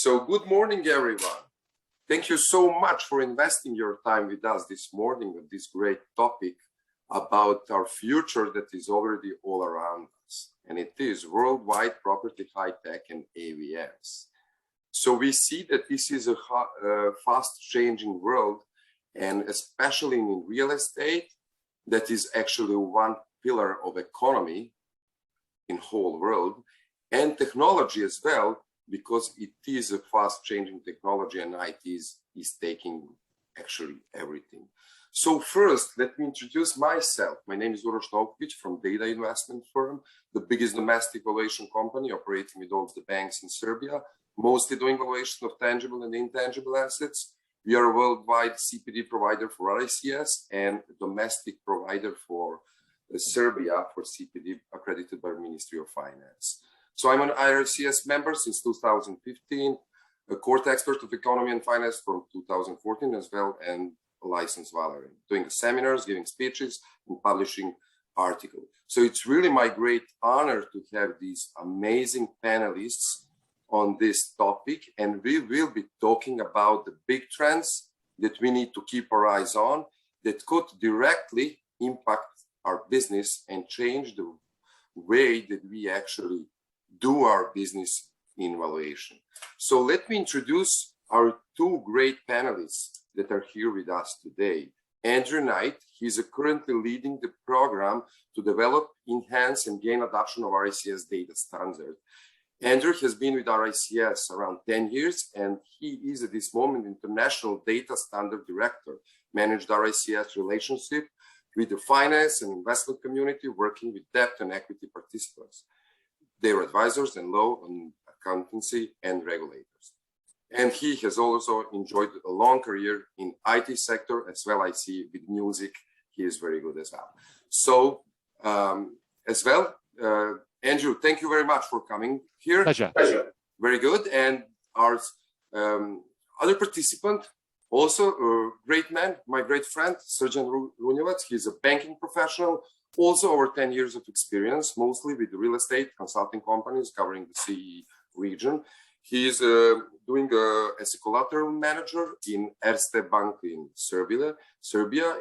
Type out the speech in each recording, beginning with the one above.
So good morning, everyone. Thank you so much for investing your time with us this morning on this great topic about our future that is already all around us. And it is worldwide property, high tech, and AVMs. So we see that this is a fast changing world, and especially in real estate, that is actually one pillar of economy in whole world, and technology as well, because it is a fast changing technology and IT is taking actually everything. So first, let me introduce myself. My name is Uroš Novković from Data Investment Firm, the biggest domestic valuation company operating with all the banks in Serbia, mostly doing valuation of tangible and intangible assets. We are a worldwide CPD provider for RICS and a domestic provider for Serbia for CPD accredited by the Ministry of Finance. So I'm an IRCS member since 2015, a court expert of economy and finance from 2014 as well, and a licensed valuer, doing seminars, giving speeches, and publishing articles. So it's really my great honor to have these amazing panelists on this topic, and we will be talking about the big trends that we need to keep our eyes on that could directly impact our business and change the way that we actually do our business in valuation. So let me introduce our two great panelists that are here with us today. Andrew Knight, he's currently leading the program to develop, enhance, and gain adoption of RICS data standard. Andrew has been with RICS around 10 years, and he is at this moment International Data Standard Director, managed RICS relationship with the finance and investment community, working with debt and equity participants, their advisors in law and accountancy and regulators. And he has also enjoyed a long career in IT sector as well. I see with music, he is very good as well. So Andrew, thank you very much for coming here. Pleasure. Very good. And our other participant, also a great man, my great friend, Srđan Runjevac. He's a banking professional, also over 10 years of experience, mostly with real estate consulting companies covering the CE region. He is doing as a collateral manager in Erste Bank in Serbia,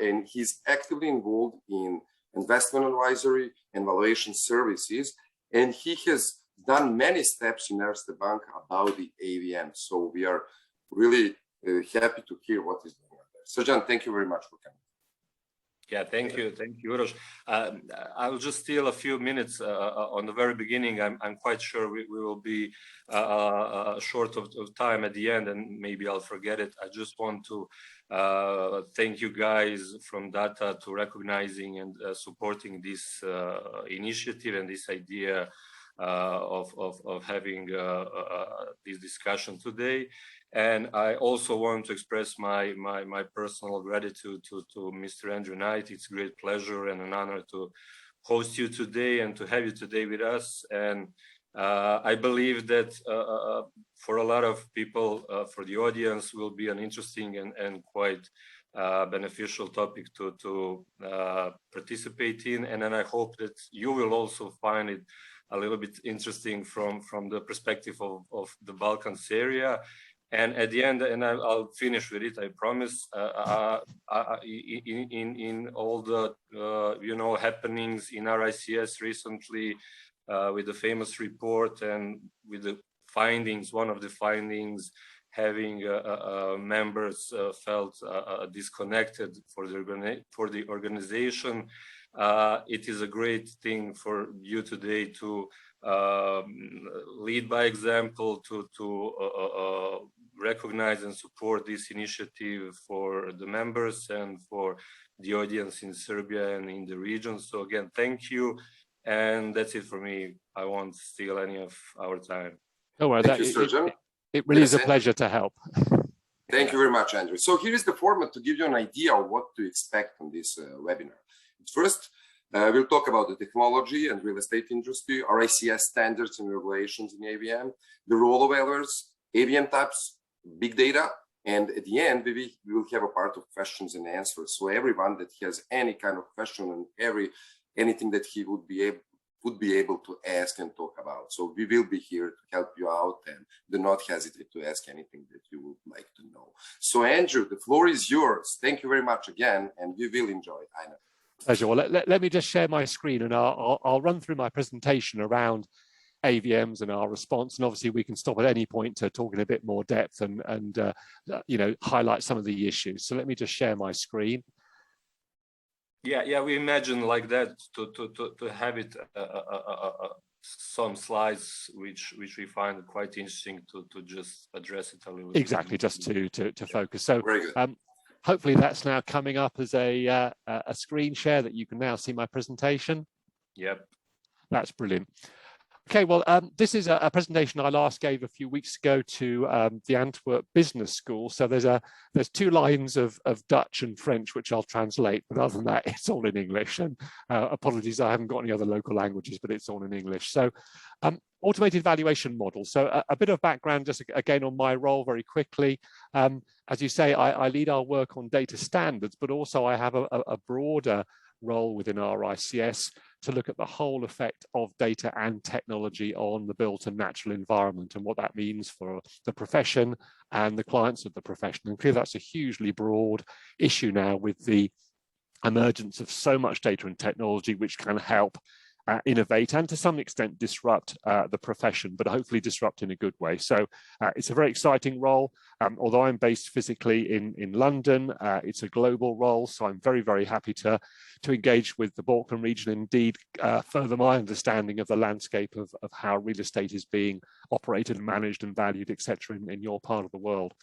and he's actively involved in investment advisory and valuation services. And he has done many steps in Erste Bank about the AVM. So we are really happy to hear what is going on there. Srđan, thank you very much for coming. Yeah, thank you, Uroš. I'll just steal a few minutes on the very beginning. I'm quite sure we will be short of time at the end, and maybe I'll forget it. I just want to thank you guys from Data to recognizing and supporting this initiative and this idea of having this discussion today. And I also want to express my personal gratitude to Mr. Andrew Knight. It's a great pleasure and an honor to host you today and to have you today with us. And I believe that for a lot of people, for the audience, will be an interesting and quite beneficial topic to participate in. And then I hope that you will also find it a little bit interesting from the perspective of the Balkans area. And at the end, and I'll finish with it, I promise, in all the, happenings in RICS recently with the famous report and with the findings, one of the findings having members felt disconnected for the organization. It is a great thing for you today to lead by example, to recognize and support this initiative for the members and for the audience in Serbia and in the region. So again, thank you. And that's it for me. I won't steal any of our time. Don't worry, Thank you, Srđan. it really is a pleasure to help. Thank you very much, Andrew. So here is the format to give you an idea of what to expect from this webinar. First, we'll talk about the technology and real estate industry, RICS standards and regulations in AVM, the role of valuers, AVM types, big data, and at the end, we will have a part of questions and answers. So everyone that has any kind of question and anything that he would be able would be able to ask and talk about. So we will be here to help you out, and do not hesitate to ask anything that you would like to know. So Andrew, the floor is yours. Thank you very much again, and we will enjoy it. I know. Pleasure. Well, let me just share my screen, and I'll run through my presentation around AVMs and our response. And obviously we can stop at any point to talk in a bit more depth and you know, highlight some of the issues. So let me just share my screen. Yeah, we imagine like that to have it some slides which we find quite interesting to just address it a little bit. Exactly, just to focus. So very good. Hopefully that's now coming up as a screen share that you can now see my presentation. Yep. That's brilliant. Okay, well, this is a presentation I last gave a few weeks ago to the Antwerp Business School. So there's 2 lines of Dutch and French, which I'll translate, but other than that, it's all in English. And apologies, I haven't got any other local languages, but it's all in English. So automated valuation model. So a bit of background just again on my role very quickly. As you say, I lead our work on data standards, but also I have a broader role within our ICS to look at the whole effect of data and technology on the built and natural environment and what that means for the profession and the clients of the profession. And clearly that's a hugely broad issue now with the emergence of so much data and technology which can help innovate and to some extent disrupt the profession, but hopefully disrupt in a good way. So it's a very exciting role. Although I'm based physically in London, it's a global role. So I'm very, very happy to engage with the Balkan region, indeed further my understanding of the landscape of how real estate is being operated and managed and valued, etc. in your part of the world.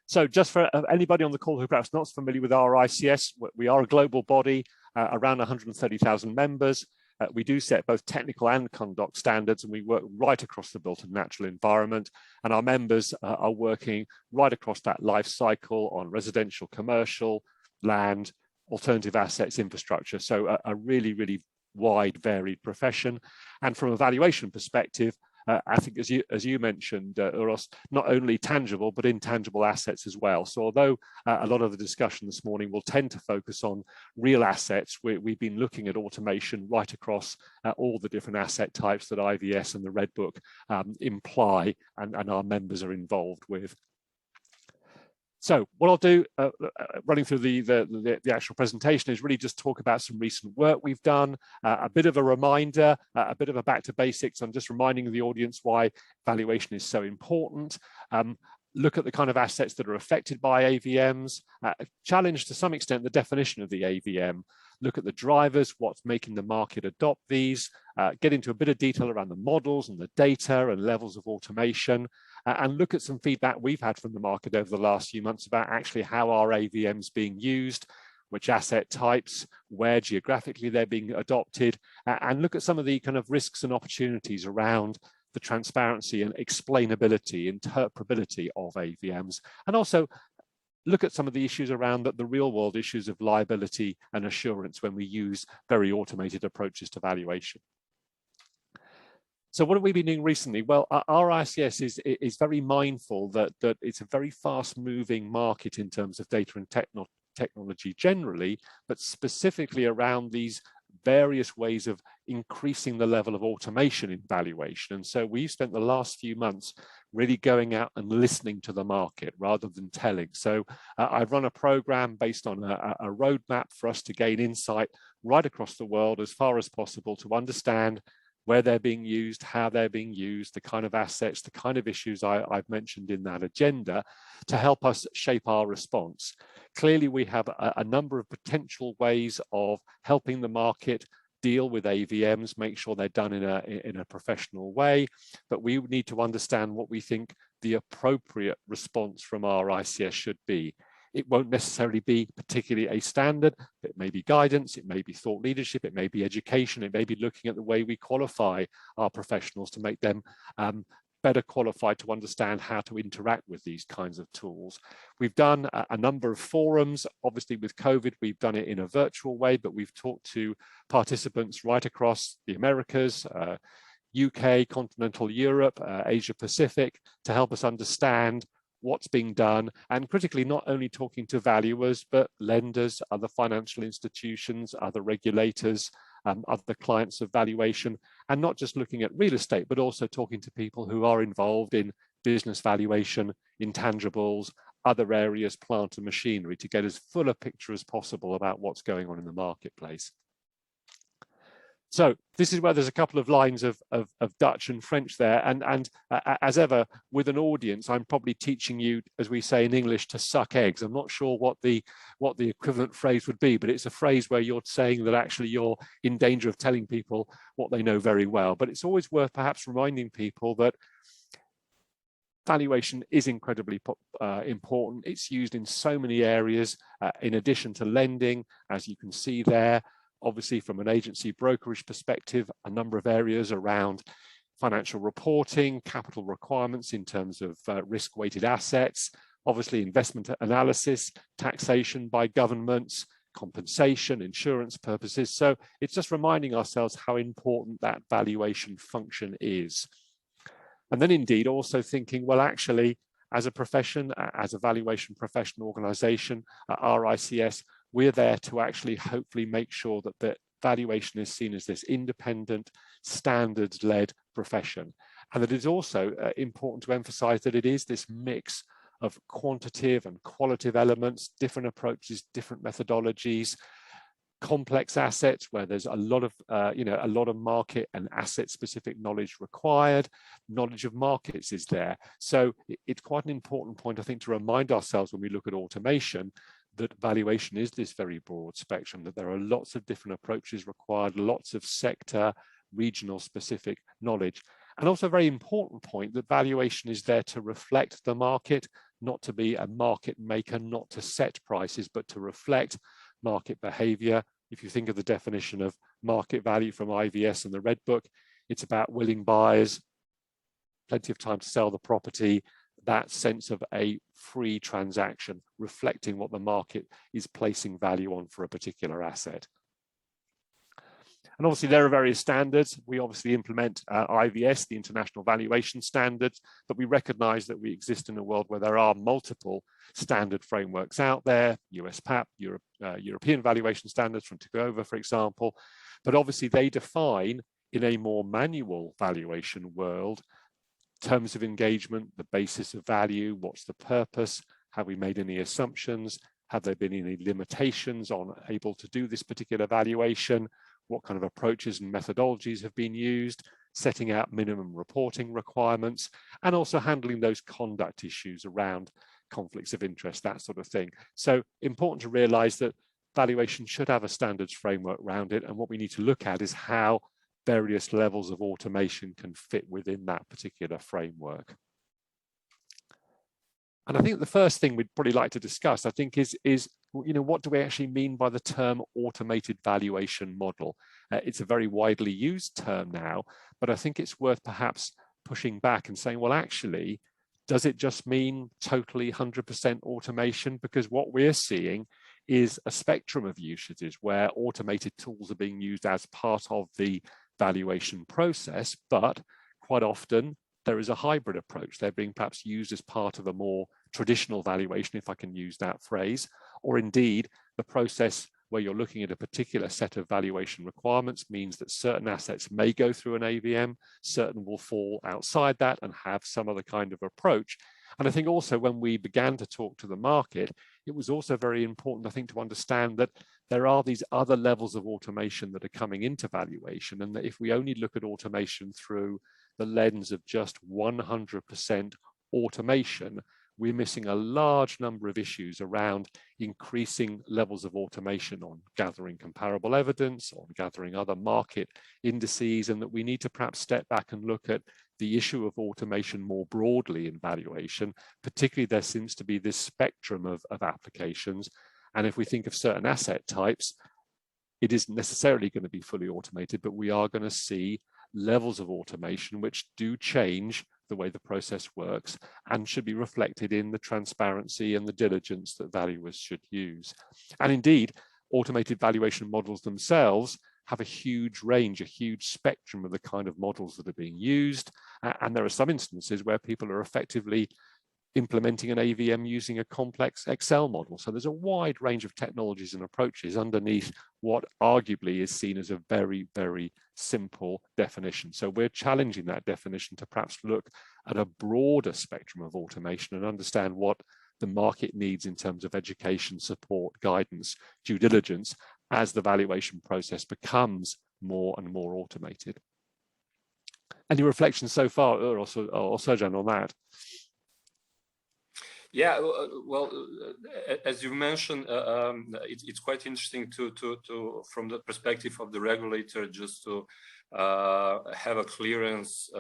So just for anybody on the call who perhaps not familiar with our ICS, we are a global body, around 130,000 members. We do set both technical and conduct standards, and we work right across the built and natural environment. And our members are working right across that life cycle on residential, commercial, land, alternative assets, infrastructure. So a really, really wide, varied profession. And from a valuation perspective, I think, as you mentioned, Uros, not only tangible, but intangible assets as well. So although a lot of the discussion this morning will tend to focus on real assets, we've been looking at automation right across all the different asset types that IVS and the Red Book imply and our members are involved with. So what I'll do, running through the actual presentation, is really just talk about some recent work we've done, a bit of a reminder, a bit of a back to basics. I'm just reminding the audience why valuation is so important. Look at the kind of assets that are affected by AVMs, challenge to some extent the definition of the AVM, look at the drivers, what's making the market adopt these, get into a bit of detail around the models and the data and levels of automation, and look at some feedback we've had from the market over the last few months about actually how our AVMs being used, which asset types, where geographically they're being adopted, and look at some of the kind of risks and opportunities around the transparency and explainability, interpretability of AVMs, and also look at some of the issues around the real world issues of liability and assurance when we use very automated approaches to valuation. So what have we been doing recently? Well, our ICS is very mindful that it's a very fast moving market in terms of data and technology generally, but specifically around these various ways of increasing the level of automation in valuation. And so we've spent the last few months really going out and listening to the market rather than telling. So I've run a program based on a roadmap for us to gain insight right across the world as far as possible to understand where they're being used, how they're being used, the kind of assets, the kind of issues I've mentioned in that agenda to help us shape our response. Clearly, we have a number of potential ways of helping the market deal with AVMs, make sure they're done in a professional way, but we need to understand what we think the appropriate response from our ICS should be. It won't necessarily be particularly a standard. It may be guidance, it may be thought leadership, it may be education, it may be looking at the way we qualify our professionals to make them better qualified to understand how to interact with these kinds of tools. We've done a number of forums. Obviously with COVID, we've done it in a virtual way, but we've talked to participants right across the Americas, UK, continental Europe, Asia Pacific, to help us understand what's being done, and critically not only talking to valuers, but lenders, other financial institutions, other regulators, other clients of valuation, and not just looking at real estate, but also talking to people who are involved in business valuation, intangibles, other areas, plant and machinery, to get as full a picture as possible about what's going on in the marketplace. So this is where there's a couple of lines of Dutch and French there. And as ever, with an audience, I'm probably teaching you, as we say in English, to suck eggs. I'm not sure what the equivalent phrase would be, but it's a phrase where you're saying that actually you're in danger of telling people what they know very well. But it's always worth perhaps reminding people that valuation is incredibly important. It's used in so many areas, in addition to lending, as you can see there. Obviously, from an agency brokerage perspective, a number of areas around financial reporting, capital requirements in terms of risk-weighted assets, obviously investment analysis, taxation by governments, compensation, insurance purposes. So it's just reminding ourselves how important that valuation function is. And then indeed also thinking, well, actually, as a profession, as a valuation professional organization, at RICS, we're there to actually hopefully make sure that the valuation is seen as this independent, standards-led profession. And that it is also important to emphasize that it is this mix of quantitative and qualitative elements, different approaches, different methodologies, complex assets where there's a lot of market and asset specific knowledge required. Knowledge of markets is there. So it's quite an important point, I think, to remind ourselves when we look at automation, that valuation is this very broad spectrum, that there are lots of different approaches required, lots of sector, regional specific knowledge. And also a very important point that valuation is there to reflect the market, not to be a market maker, not to set prices, but to reflect market behavior. If you think of the definition of market value from IVS and the Red Book, it's about willing buyers, plenty of time to sell the property, that sense of a free transaction, reflecting what the market is placing value on for a particular asset. And obviously there are various standards. We obviously implement IVS, the International Valuation Standards, but we recognize that we exist in a world where there are multiple standard frameworks out there, USPAP, European Valuation Standards from Tagova, for example, but obviously they define in a more manual valuation world terms of engagement, the basis of value, what's the purpose, have we made any assumptions, have there been any limitations on able to do this particular valuation, what kind of approaches and methodologies have been used, setting out minimum reporting requirements, and also handling those conduct issues around conflicts of interest, that sort of thing. So important to realize that valuation should have a standards framework around it, and what we need to look at is how various levels of automation can fit within that particular framework. And I think the first thing we'd probably like to discuss, I think, is what do we actually mean by the term automated valuation model? It's a very widely used term now, but I think it's worth perhaps pushing back and saying, well, actually, does it just mean totally 100% automation? Because what we're seeing is a spectrum of usages where automated tools are being used as part of the valuation process, but quite often there is a hybrid approach. They're being perhaps used as part of a more traditional valuation, if I can use that phrase, or indeed the process where you're looking at a particular set of valuation requirements means that certain assets may go through an AVM, certain will fall outside that and have some other kind of approach. And I think also when we began to talk to the market, it was also very important, I think, to understand that there are these other levels of automation that are coming into valuation, and that if we only look at automation through the lens of just 100% automation, we're missing a large number of issues around increasing levels of automation on gathering comparable evidence, on gathering other market indices, and that we need to perhaps step back and look at the issue of automation more broadly in valuation. Particularly, there seems to be this spectrum of applications. And if we think of certain asset types, it isn't necessarily going to be fully automated, but we are going to see levels of automation which do change the way the process works and should be reflected in the transparency and the diligence that valuers should use. And indeed, automated valuation models themselves have a huge range, a huge spectrum of the kind of models that are being used. And there are some instances where people are effectively implementing an AVM using a complex Excel model. So there's a wide range of technologies and approaches underneath what arguably is seen as a very, very simple definition. So we're challenging that definition to perhaps look at a broader spectrum of automation and understand what the market needs in terms of education, support, guidance, due diligence, as the valuation process becomes more and more automated. Any reflections so far, or Serjan, on that? Yeah, well, as you mentioned, it's quite interesting to from the perspective of the regulator, just to have a clearance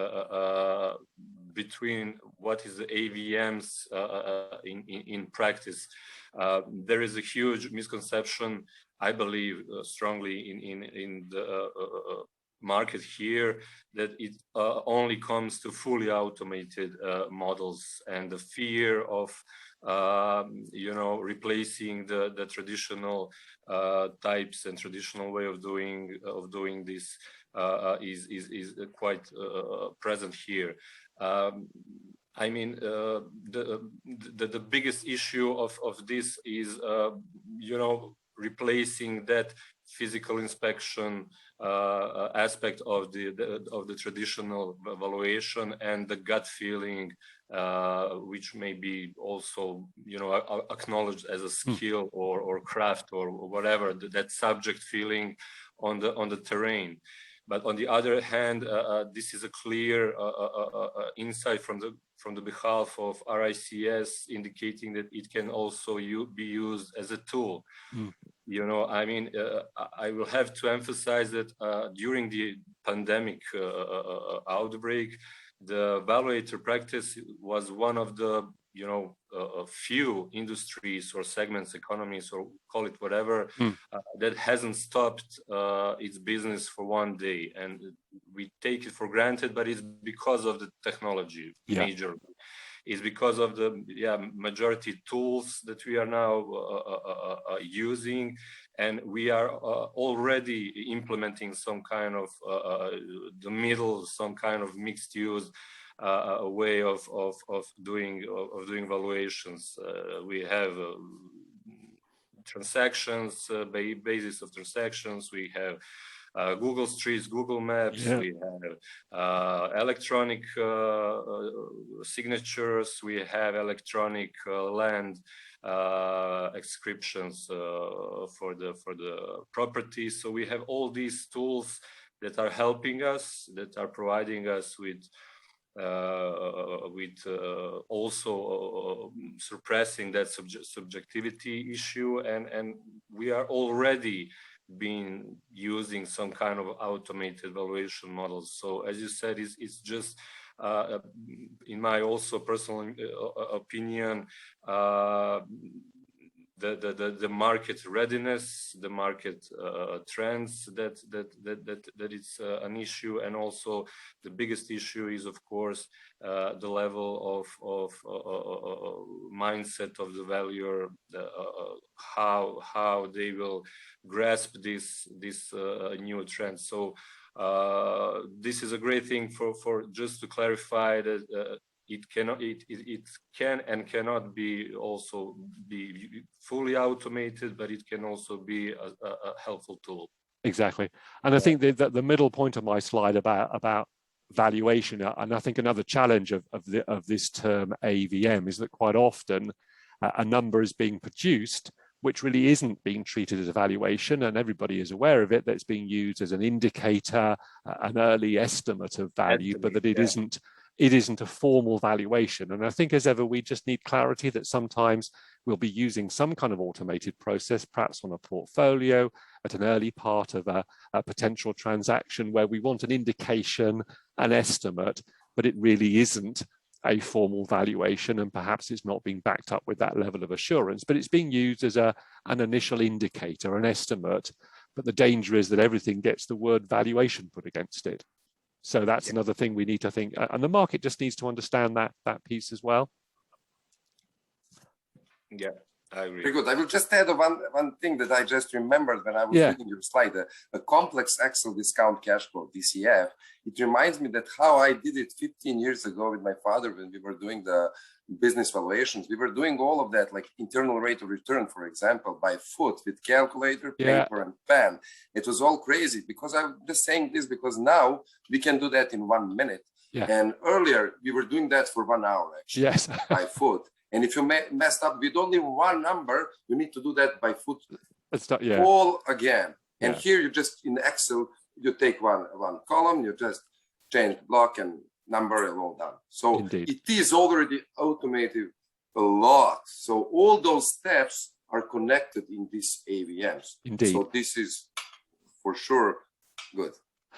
between what is the AVMs in practice. There is a huge misconception, I believe, strongly in the market here, that it only comes to fully automated models, and the fear of replacing the traditional types and traditional way of doing this is quite present here. I mean, the biggest issue of this is replacing that physical inspection aspect of the traditional valuation and the gut feeling, which may be also acknowledged as a skill or craft or whatever, that subject feeling on the terrain. But on the other hand, this is a clear insight from the behalf of RICS, indicating that it can also be used as a tool. I mean, I will have to emphasize that during the pandemic outbreak, the valuator practice was one of the a few industries or segments, economies, or call it whatever, that hasn't stopped its business for one day. And we take it for granted, but it's because of the technology, majorly. It's because of the majority tools that we are now using, and we are already implementing some kind of the middle, some kind of mixed use way of doing valuations. We have transactions, basis of transactions. We have Google Streets, Google Maps. We have electronic signatures. We have electronic land inscriptions for the property. So we have all these tools that are helping us, that are providing us with also suppressing that subjectivity issue, and we are already been using some kind of automated valuation models. So as you said, it's just in my also personal opinion, the market readiness, the market trends that it's an issue, and also the biggest issue is, of course, the level of mindset of the valuer, how they will grasp this new trend. So this is a great thing for just to clarify that it can and cannot be also be fully automated, but it can also be a helpful tool. Exactly. And I think that the middle point of my slide about valuation, and I think another challenge of this term AVM, is that quite often a number is being produced which really isn't being treated as a valuation, and everybody is aware of it, that it's being used as an indicator, an early estimate of value, but that it isn't a formal valuation. And I think, as ever, we just need clarity that sometimes we'll be using some kind of automated process, perhaps on a portfolio at an early part of a potential transaction, where we want an indication, an estimate, but it really isn't a formal valuation, and perhaps it's not being backed up with that level of assurance, but it's being used as an initial indicator, an estimate. But the danger is that everything gets the word valuation put against it. So that's another thing we need to think, and the market just needs to understand that piece as well. Yeah, I agree. Very good. I will just add one thing that I just remembered when I was reading your slide, a complex Excel discount cash flow, DCF. It reminds me that how I did it 15 years ago with my father when we were doing the business valuations. We were doing all of that, like internal rate of return, for example, by foot with calculator, paper, and pen. It was all crazy because I'm just saying this because now we can do that in 1 minute. Yeah. And earlier we were doing that for 1 hour, actually, yes. by foot. And if you messed up with only one number, you need to do that by foot all again. And here you just, in Excel, you take one column, you just change block and number and all done. So Indeed. it is already automated a lot. So all those steps are connected in these AVMs. Indeed. So this is for sure good.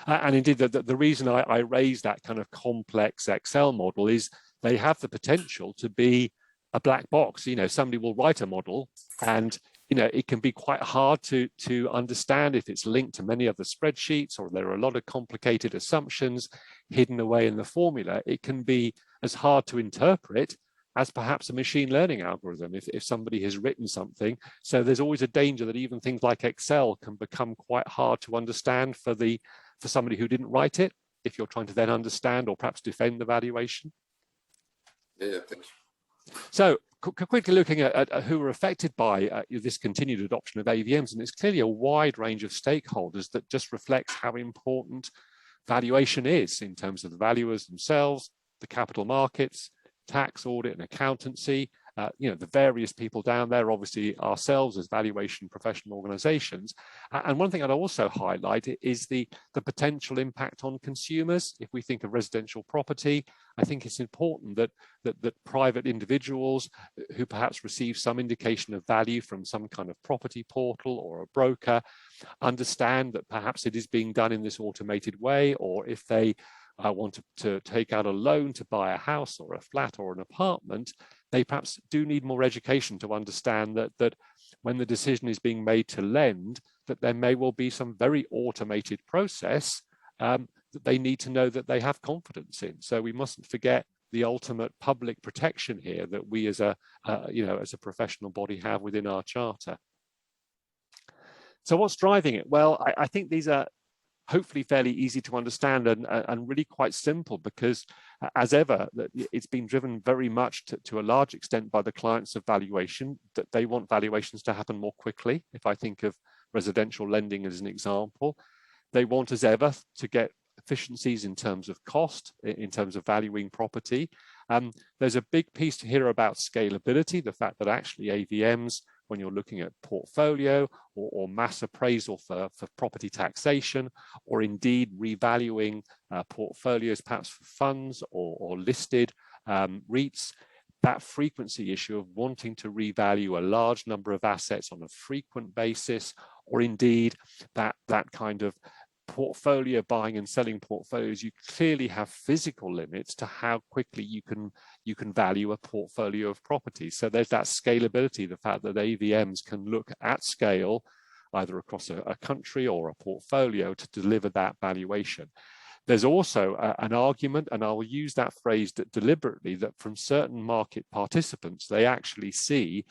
And indeed, the reason I raise that kind of complex Excel model is they have the potential to be a black box. You know, somebody will write a model and, you know, it can be quite hard to understand if it's linked to many other spreadsheets or there are a lot of complicated assumptions hidden away in the formula. It can be as hard to interpret as perhaps a machine learning algorithm if somebody has written something. So there's always a danger that even things like Excel can become quite hard to understand for somebody who didn't write it, if you're trying to then understand or perhaps defend the valuation. Yeah, thank you. So quickly looking at who are affected by this continued adoption of AVMs, and it's clearly a wide range of stakeholders that just reflects how important valuation is in terms of the valuers themselves, the capital markets, tax, audit and accountancy, you know, the various people down there, obviously ourselves as valuation professional organizations. And one thing I'd also highlight is the potential impact on consumers. If we think of residential property, I think it's important that private individuals who perhaps receive some indication of value from some kind of property portal or a broker understand that perhaps it is being done in this automated way, or if they want to take out a loan to buy a house or a flat or an apartment, they perhaps do need more education to understand that when the decision is being made to lend, that there may well be some very automated process that they need to know that they have confidence in. So we mustn't forget the ultimate public protection here that we as a professional body have within our charter. So what's driving it? Well, I think these are hopefully fairly easy to understand and really quite simple, because as ever, it's been driven very much to a large extent by the clients of valuation, that they want valuations to happen more quickly. If I think of residential lending as an example, they want as ever to get efficiencies in terms of cost, in terms of valuing property. There's a big piece to hear about scalability, the fact that actually AVMs, when you're looking at portfolio or mass appraisal for property taxation, or indeed revaluing portfolios perhaps for funds or listed REITs, that frequency issue of wanting to revalue a large number of assets on a frequent basis, or indeed that kind of portfolio buying and selling portfolios, you clearly have physical limits to how quickly you can value a portfolio of properties. So there's that scalability, the fact that AVMs can look at scale either across a country or a portfolio to deliver that valuation. There's also an argument, and I'll use that phrase deliberately, that from certain market participants, they actually see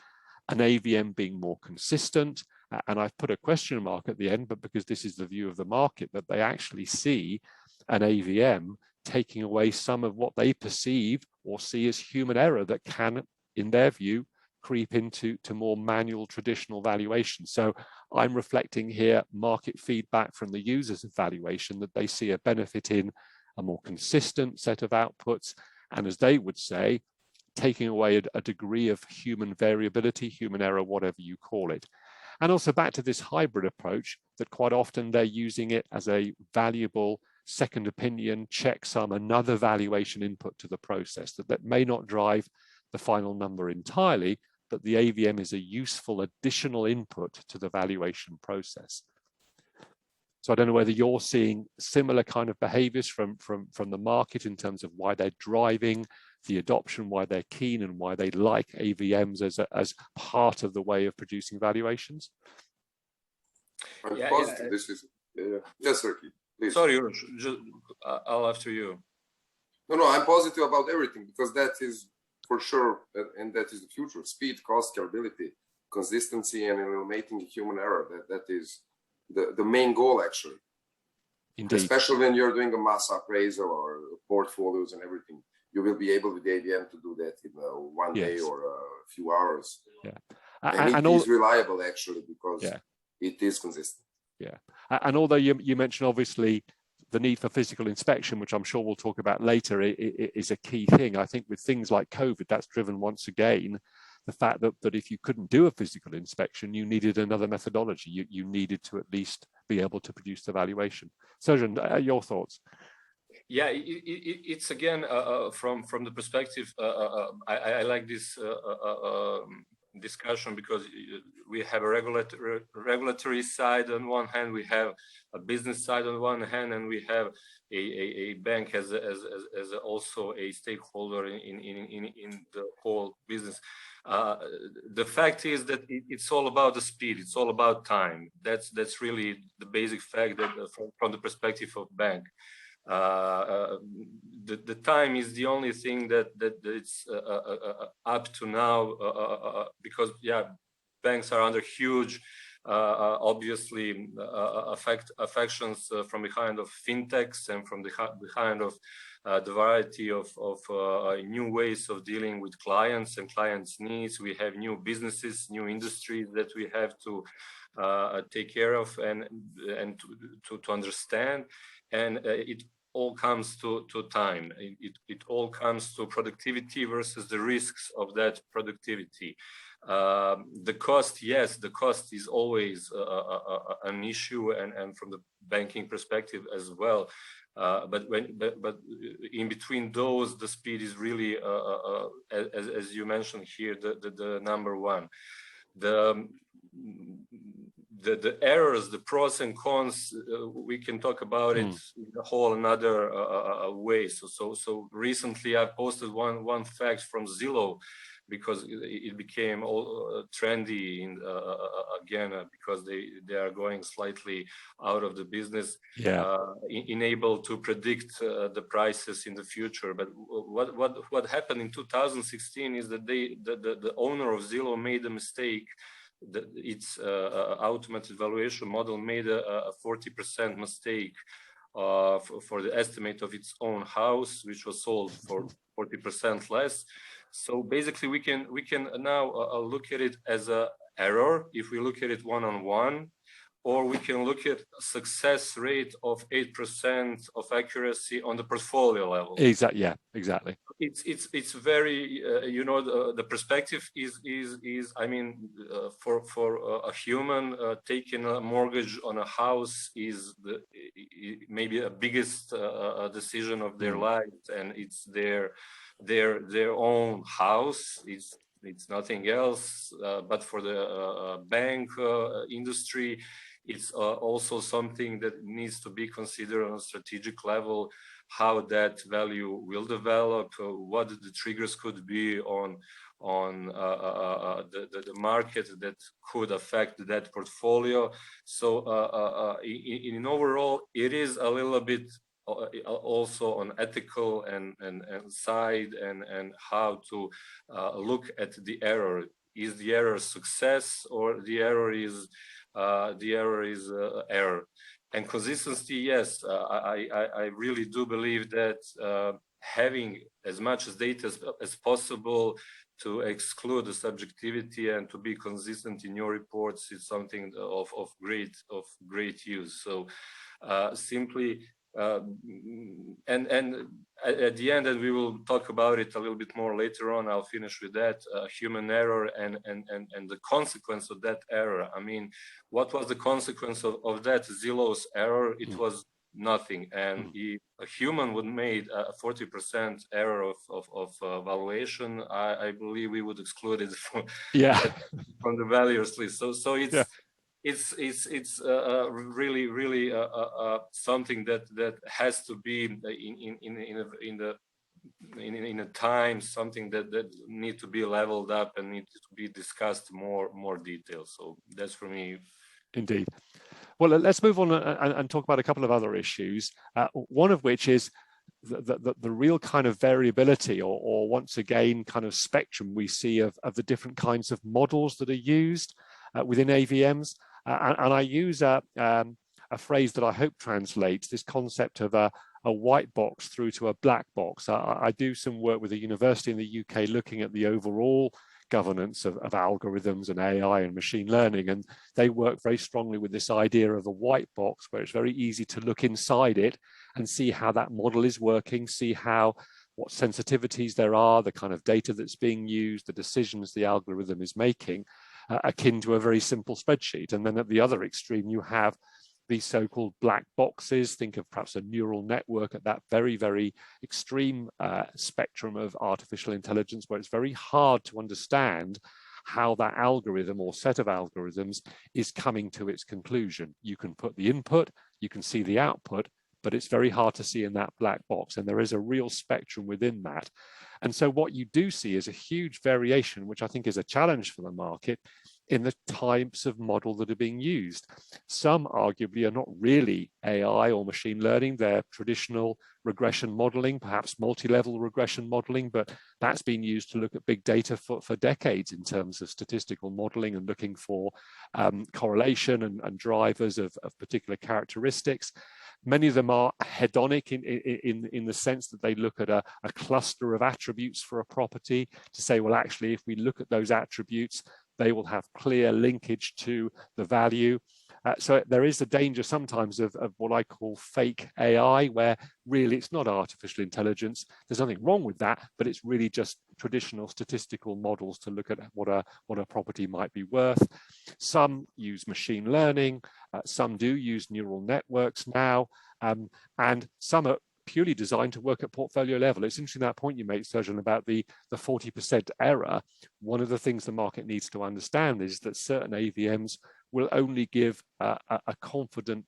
an AVM being more consistent. And I've put a question mark at the end, but because this is the view of the market, that they actually see an AVM taking away some of what they perceive or see as human error that can, in their view, creep into more manual traditional valuation. So I'm reflecting here market feedback from the users of valuation, that they see a benefit in a more consistent set of outputs, and as they would say, taking away a degree of human variability, human error, whatever you call it. And also back to this hybrid approach, that quite often they're using it as a valuable second opinion, checksum, another valuation input to the process that may not drive the final number entirely, but the AVM is a useful additional input to the valuation process. So I don't know whether you're seeing similar kind of behaviors from the market in terms of why they're driving the adoption, why they're keen, and why they like AVMs as part of the way of producing valuations. I'm positive this is, yes, sir, please. Sorry, I'll after you. No, I'm positive about everything, because that is for sure, and that is the future: speed, cost, scalability. consistency and eliminating human error. That is the main goal, actually. Indeed. Especially when you're doing a mass appraisal or portfolios and everything, you will be able with the AVM to do that in one day or a few hours. Yeah, and it is reliable, actually, because it is consistent. Yeah, and although you mentioned obviously the need for physical inspection, which I'm sure we'll talk about later, is a key thing. I think with things like COVID, that's driven once again the fact that if you couldn't do a physical inspection, you needed another methodology. You needed to at least be able to produce the valuation. Sergeant, your thoughts? Yeah, it's again from the perspective. I like this discussion because we have a regulatory side on one hand, we have a business side on one hand, and we have a bank as also a stakeholder in the whole business. The fact is that it's all about the speed. It's all about time. That's really the basic fact that from the perspective of bank. The time is the only thing that it's up to now, because banks are under huge obviously affections from behind of fintechs and from behind of the variety of new ways of dealing with clients and clients' needs. We have new businesses, new industries that we have to take care of and to understand, and it all comes to time. It all comes to productivity versus the risks of that productivity. The cost, yes, the cost is always an issue, and from the banking perspective as well. But in between those, the speed is really, as you mentioned here, the number one. The errors, the pros and cons, we can talk about it in a whole another way. So recently I posted one fact from Zillow, because it became all trendy again, because they are going slightly out of the business, unable to predict the prices in the future. But what happened in 2016 is that the owner of Zillow made a mistake. Its automated valuation model made a 40% mistake for the estimate of its own house, which was sold for 40% less. So basically, we can now look at it as an error if we look at it one-on-one, or we can look at a success rate of 8% of accuracy on the portfolio level. Exactly. Yeah, exactly. It's very the perspective is I mean, for a human taking a mortgage on a house is maybe a biggest decision of their lives, and it's their own house. It's nothing else. But for the bank industry, it's also something that needs to be considered on a strategic level, how that value will develop, what the triggers could be on the market that could affect that portfolio. So in overall, it is a little bit also on ethical and side and how to look at the error. Is the error success, or the error is error? And consistency, yes, I really do believe that having as much data as possible to exclude the subjectivity and to be consistent in your reports is something of great use. So simply. And at the end, and we will talk about it a little bit more later on, I'll finish with that, human error and the consequence of that error. I mean, what was the consequence of that Zillow's error? It was nothing. And if a human would made a 40% error of valuation, I believe we would exclude it from the valuers list. So it's it's really something that has to be in a time, something that need to be leveled up and need to be discussed more detail. So that's for me. Indeed. Well, let's move on and talk about a couple of other issues. One of which is the real kind of variability or once again kind of spectrum we see of the different kinds of models that are used within AVMs. And I use a phrase that I hope translates this concept of a white box through to a black box. I do some work with a university in the UK looking at the overall governance of algorithms and AI and machine learning, and they work very strongly with this idea of a white box where it's very easy to look inside it and see how that model is working, see what sensitivities there are, the kind of data that's being used, the decisions the algorithm is making, akin to a very simple spreadsheet. And then at the other extreme, you have these so-called black boxes. Think of perhaps a neural network at that very, very extreme spectrum of artificial intelligence, where it's very hard to understand how that algorithm or set of algorithms is coming to its conclusion. You can put the input, you can see the output, but it's very hard to see in that black box. And there is a real spectrum within that. And so what you do see is a huge variation, which I think is a challenge for the market, in the types of model that are being used. Some arguably are not really AI or machine learning, they're traditional regression modeling, perhaps multi-level regression modeling, but that's been used to look at big data for decades in terms of statistical modeling and looking for correlation and drivers of particular characteristics. Many of them are hedonic in the sense that they look at a cluster of attributes for a property to say, well, actually, if we look at those attributes, they will have clear linkage to the value. So there is a danger sometimes of what I call fake AI, where really it's not artificial intelligence. There's nothing wrong with that, but it's really just traditional statistical models to look at what a property might be worth. Some use machine learning, some do use neural networks now, and some are purely designed to work at portfolio level. It's interesting that point you make, Serjan, about the 40% error. One of the things the market needs to understand is that certain AVMs will only give a confident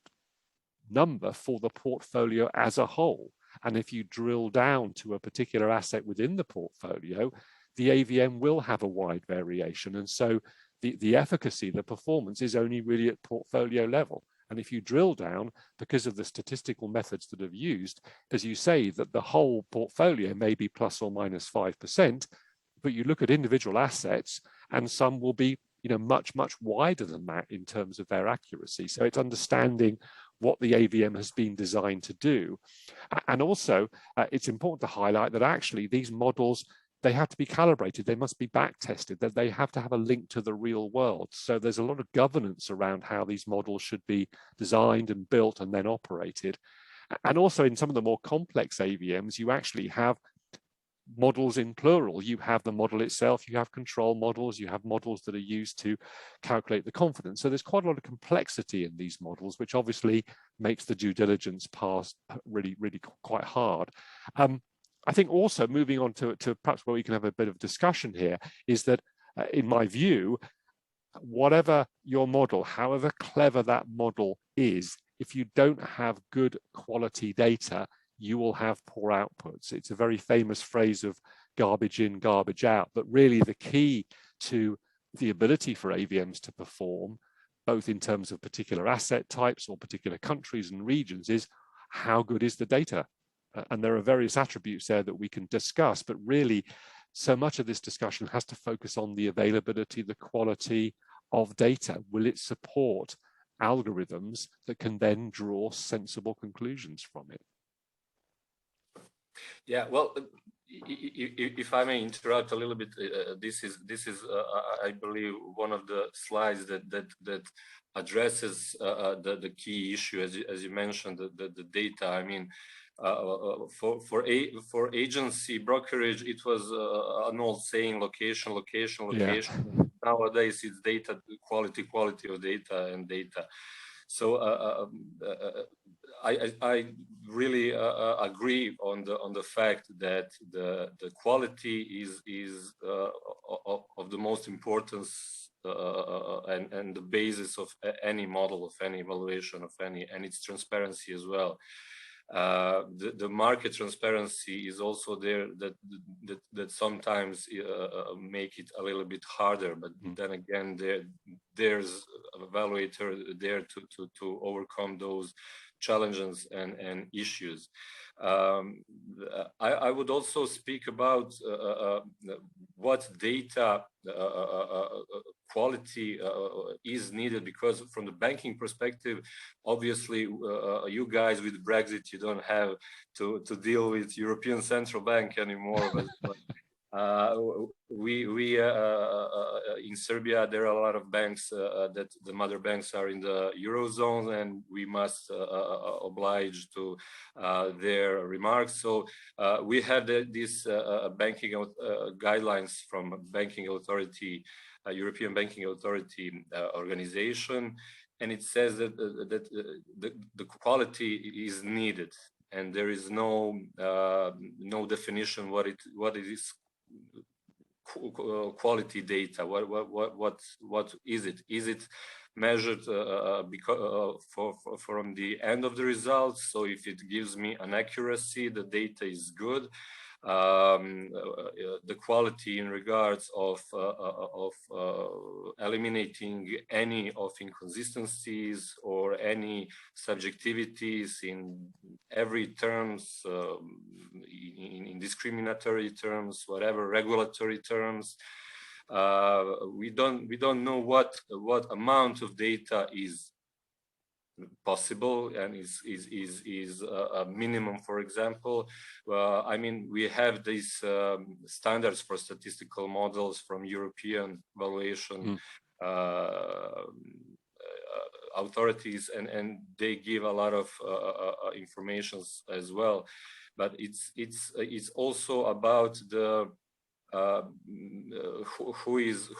number for the portfolio as a whole. And if you drill down to a particular asset within the portfolio, the AVM will have a wide variation. And so the efficacy, the performance is only really at portfolio level. And if you drill down, because of the statistical methods that are used, as you say, that the whole portfolio may be plus or minus 5%, but you look at individual assets and some will be much, much wider than that in terms of their accuracy. So it's understanding what the AVM has been designed to do. And also, it's important to highlight that actually these models, they have to be calibrated, they must be back tested, that they have to have a link to the real world. So there's a lot of governance around how these models should be designed and built and then operated. And also in some of the more complex AVMs, you actually have models in plural. You have the model itself, you have control models, you have models that are used to calculate the confidence. So there's quite a lot of complexity in these models, which obviously makes the due diligence pass really, really quite hard. I think also moving on to perhaps where we can have a bit of discussion here is that, in my view, whatever your model, however clever that model is, if you don't have good quality data, you will have poor outputs. It's a very famous phrase of garbage in, garbage out, but really the key to the ability for AVMs to perform, both in terms of particular asset types or particular countries and regions, is how good is the data? And there are various attributes there that we can discuss, but really so much of this discussion has to focus on the availability, the quality of data. Will it support algorithms that can then draw sensible conclusions from it? Yeah, well, if I may interrupt a little bit, this is I believe one of the slides that addresses the key issue, as you mentioned, the data. I mean, for agency brokerage, it was an old saying: location. Yeah. Nowadays, it's data quality of data and data. So I really agree on the fact that the quality is of the most importance and the basis of any model, of any evaluation, of any, and its transparency as well. The market transparency is also there that sometimes make it a little bit harder, but then again there's an evaluator there to overcome challenges and issues. I would also speak about what data quality is needed, because from the banking perspective, obviously you guys with Brexit, you don't have to deal with European Central Bank anymore, but we in Serbia, there are a lot of banks that the mother banks are in the Eurozone, and we must oblige to their remarks. So we have these banking guidelines from banking authority, European Banking Authority organization, and it says that the quality is needed, and there is no definition what it is. Quality data. What is it? Is it measured from the end of the results? So if it gives me an accuracy, the data is good. The quality in regards of eliminating any of inconsistencies or any subjectivities in every terms, in discriminatory terms, whatever, regulatory terms. We don't know what amount of data is possible and is a minimum. For example, I mean, we have these standards for statistical models from European valuation authorities, and they give a lot of information as well. But it's also about the who is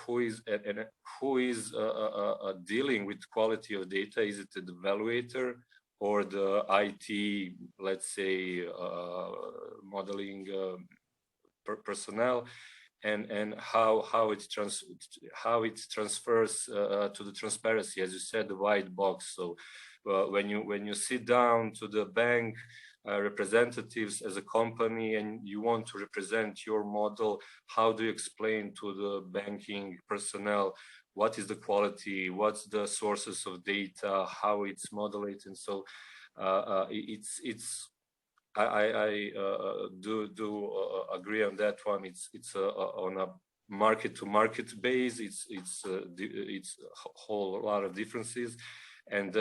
dealing with quality of data. Is it the evaluator or the IT, let's say, modeling personnel, and how it transfers to the transparency, as you said, the white box. So when you sit down to the bank representatives as a company and you want to represent your model, how do you explain to the banking personnel what is the quality, what's the sources of data, how it's modeled? And so I do agree on that one. It's on a market-to-market base. It's a whole lot of differences. And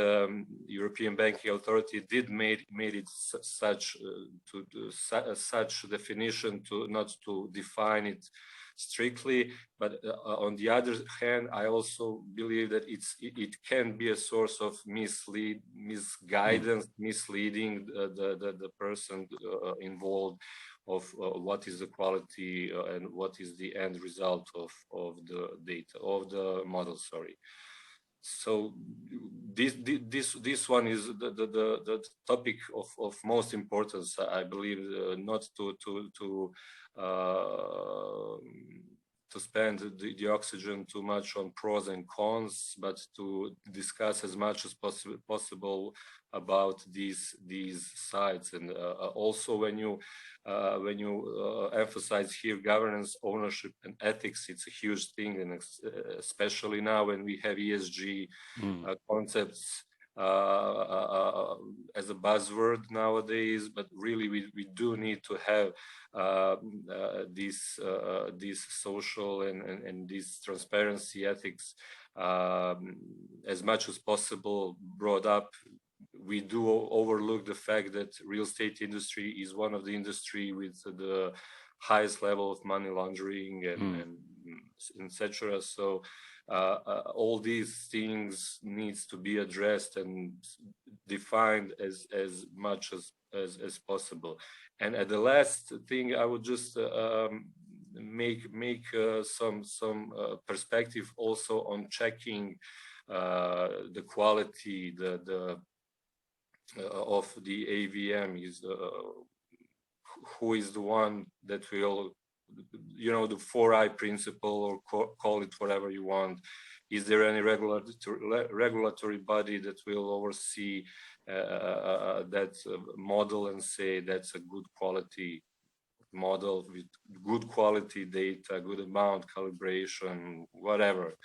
European Banking Authority did made it such such definition to not to define it strictly, but on the other hand, I also believe that it can be a source of misguidance, misleading the person involved of what is the quality and what is the end result of the data, of the model. Sorry. So this one is the topic of most importance, I believe, not to spend the oxygen too much on pros and cons, but to discuss as much as possible about these sides. And also when you emphasize here governance, ownership, and ethics, it's a huge thing, and especially now when we have ESG concepts as a buzzword nowadays, but really we do need to have this social and this transparency ethics as much as possible brought up. We do overlook the fact that real estate industry is one of the industry with the highest level of money laundering and etc. So all these things needs to be addressed and defined as much as possible. And at the last thing, I would just make some perspective also on checking the quality of the AVM is who is the one that will, the 4I principle, or call it whatever you want. Is there any regulatory body that will oversee that model and say that's a good quality model with good quality data, good amount calibration, whatever?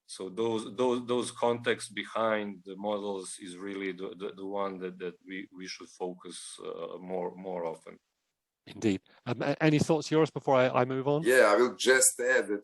So those contexts behind the models is really the one that we should focus more often. Indeed. Any thoughts, yours, before I move on? Yeah, I will just add that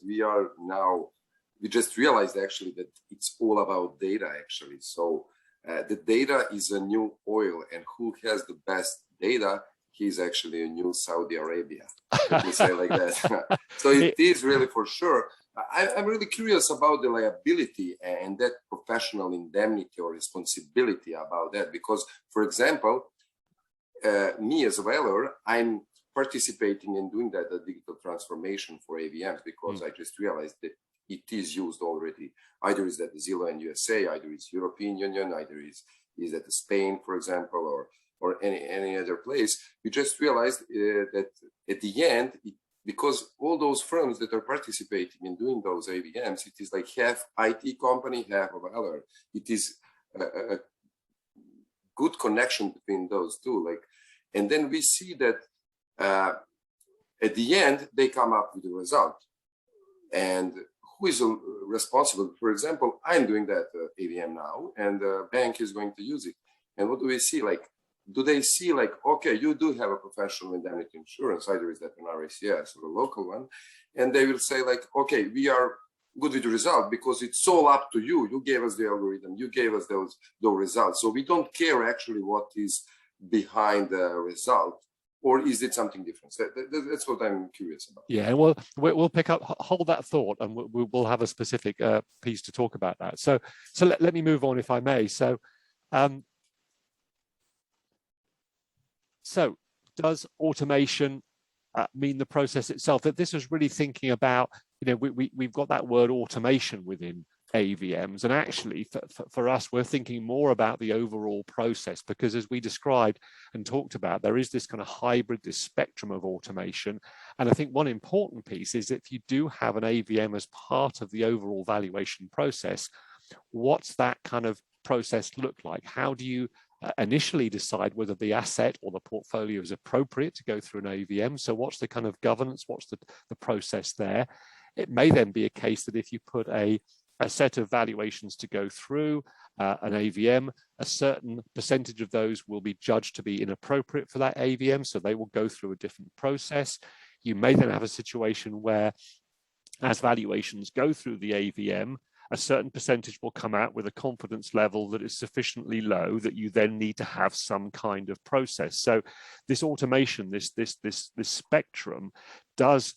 we just realized actually that it's all about data actually. So the data is a new oil, and who has the best data? He's actually a new Saudi Arabia. Let me say like that. So it is really for sure. I'm really curious about the liability and that professional indemnity or responsibility about that, because, for example, me as a valuer, I'm participating in doing that, the digital transformation for AVMs, because I just realized that it is used already. Either is that Zillow and USA, either it's European Union, either is that Spain, for example, or any other place. We just realized that at the end, because all those firms that are participating in doing those AVMs, it is like half IT company, half of other. It is a good connection between those two. And then we see that at the end, they come up with a result. And who is responsible? For example, I'm doing that AVM now, and the bank is going to use it. And what do we see? Do they see okay, you do have a professional indemnity insurance, either is that an RACS or a local one, and they will say okay, we are good with the result because it's all up to you. You gave us the algorithm, you gave us those results. So we don't care actually what is behind the result, or is it something different? That's what I'm curious about. Yeah, and we'll pick up, hold that thought, and we'll have a specific piece to talk about that. So let me move on, if I may. So does automation mean the process itself? That this was really thinking about, we've got that word automation within AVMs, and actually for us, we're thinking more about the overall process, because as we described and talked about, there is this kind of hybrid, this spectrum of automation. And I think one important piece is if you do have an AVM as part of the overall valuation process, what's that kind of process look like? How do you initially decide whether the asset or the portfolio is appropriate to go through an AVM? So what's the kind of governance, what's the process there? It may then be a case that if you put a set of valuations to go through an AVM, a certain percentage of those will be judged to be inappropriate for that AVM, so they will go through a different process. You may then have a situation where, as valuations go through the AVM, a certain percentage will come out with a confidence level that is sufficiently low that you then need to have some kind of process. So this automation, this spectrum does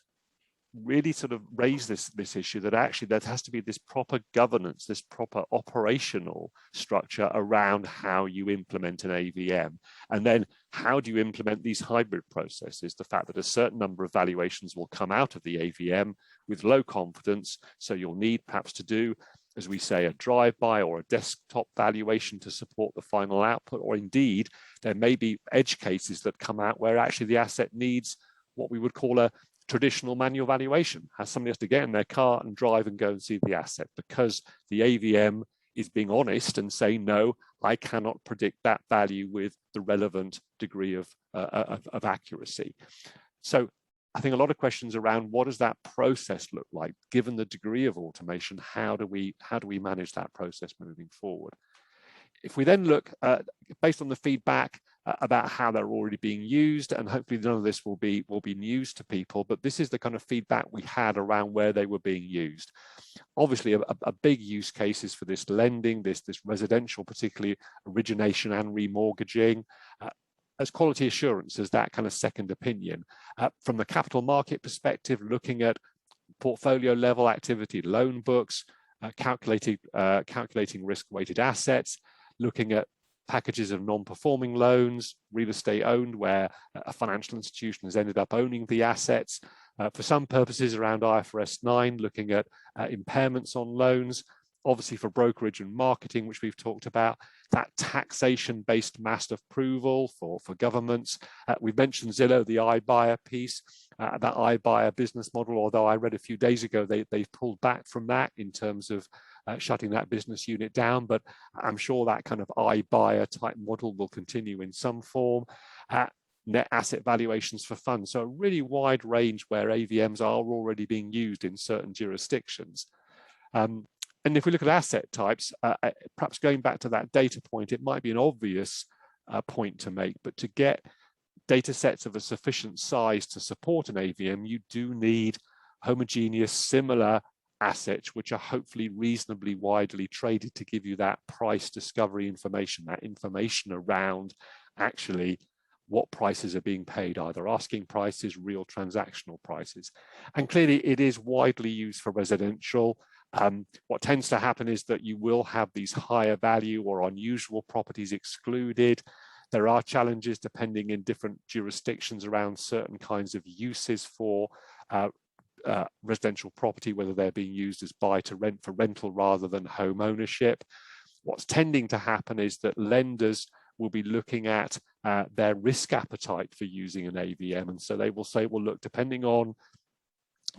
really sort of raise this issue that actually there has to be this proper governance, this proper operational structure around how you implement an AVM. And then how do you implement these hybrid processes? The fact that a certain number of valuations will come out of the AVM with low confidence, so you'll need perhaps to do, as we say, a drive-by or a desktop valuation to support the final output, or indeed there may be edge cases that come out where actually the asset needs what we would call a traditional manual valuation. Somebody has to get in their car and drive and go and see the asset, because the AVM is being honest and saying, no, I cannot predict that value with the relevant degree of accuracy. So I think a lot of questions around what does that process look like, given the degree of automation, how do we manage that process moving forward? If we then look based on the feedback about how they're already being used, and hopefully none of this will be news to people, but this is the kind of feedback we had around where they were being used. Obviously, a big use case is for this lending, this residential, particularly origination and remortgaging, as quality assurance, as that kind of second opinion. From the capital market perspective, looking at portfolio level activity, loan books, calculating risk-weighted assets, looking at packages of non-performing loans, real estate owned, where a financial institution has ended up owning the assets. For some purposes around IFRS 9, looking at impairments on loans, obviously for brokerage and marketing, which we've talked about, that taxation-based mass approval for governments. We've mentioned Zillow, the iBuyer piece, that iBuyer business model, although I read a few days ago they've pulled back from that in terms of shutting that business unit down, but I'm sure that kind of iBuyer type model will continue in some form. Net asset valuations for funds, so a really wide range where AVMs are already being used in certain jurisdictions. And if we look at asset types, perhaps going back to that data point, it might be an obvious point to make, but to get data sets of a sufficient size to support an AVM, you do need homogeneous, similar assets, which are hopefully reasonably widely traded to give you that price discovery information, that information around actually what prices are being paid, either asking prices, real transactional prices. And clearly it is widely used for residential. What tends to happen is that you will have these higher value or unusual properties excluded. There are challenges depending in different jurisdictions around certain kinds of uses for residential property, whether they're being used as buy to rent for rental rather than home ownership. What's tending to happen is that lenders will be looking at their risk appetite for using an AVM. And so they will say, well, look, depending on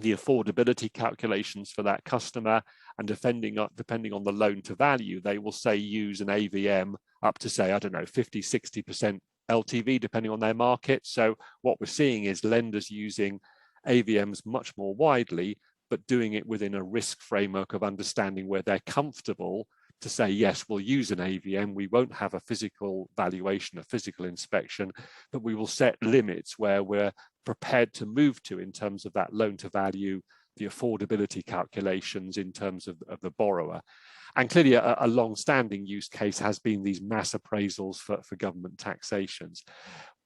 the affordability calculations for that customer and depending on the loan to value, they will say use an AVM up to say, I don't know, 50, 60% LTV, depending on their market. So what we're seeing is lenders using AVMs much more widely, but doing it within a risk framework of understanding where they're comfortable to say, yes, we'll use an AVM. We won't have a physical valuation, a physical inspection, but we will set limits where we're prepared to move to in terms of that loan to value, the affordability calculations in terms of the borrower. And clearly a long-standing use case has been these mass appraisals for government taxations.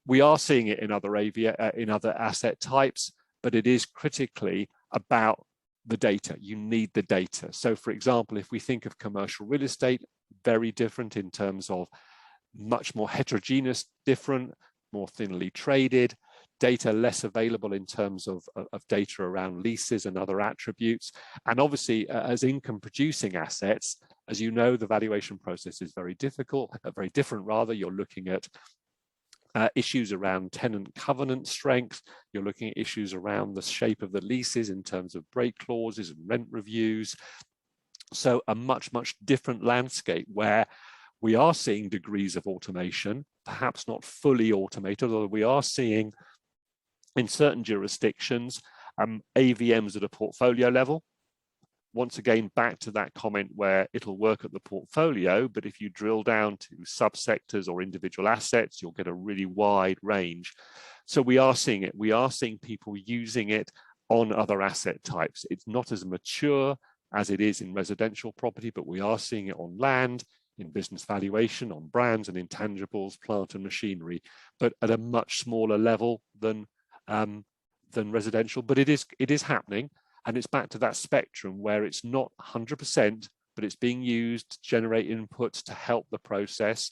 We are seeing it in other asset types, but it is critically about the data. You need the data. So for example, if we think of commercial real estate, very different in terms of much more heterogeneous, different, more thinly traded, data less available in terms of data around leases and other attributes. And obviously as income producing assets, as you know, the valuation process is very difficult, very different rather. You're looking at issues around tenant covenant strength. You're looking at issues around the shape of the leases in terms of break clauses and rent reviews. So a much, much different landscape where we are seeing degrees of automation, perhaps not fully automated, although we are seeing in certain jurisdictions, AVMs at a portfolio level. Once again, back to that comment where it'll work at the portfolio, but if you drill down to subsectors or individual assets, you'll get a really wide range. So we are seeing it. We are seeing people using it on other asset types. It's not as mature as it is in residential property, but we are seeing it on land, in business valuation, on brands and intangibles, plant and machinery, but at a much smaller level than residential. But it is happening. And it's back to that spectrum where it's not 100%, but it's being used to generate inputs to help the process.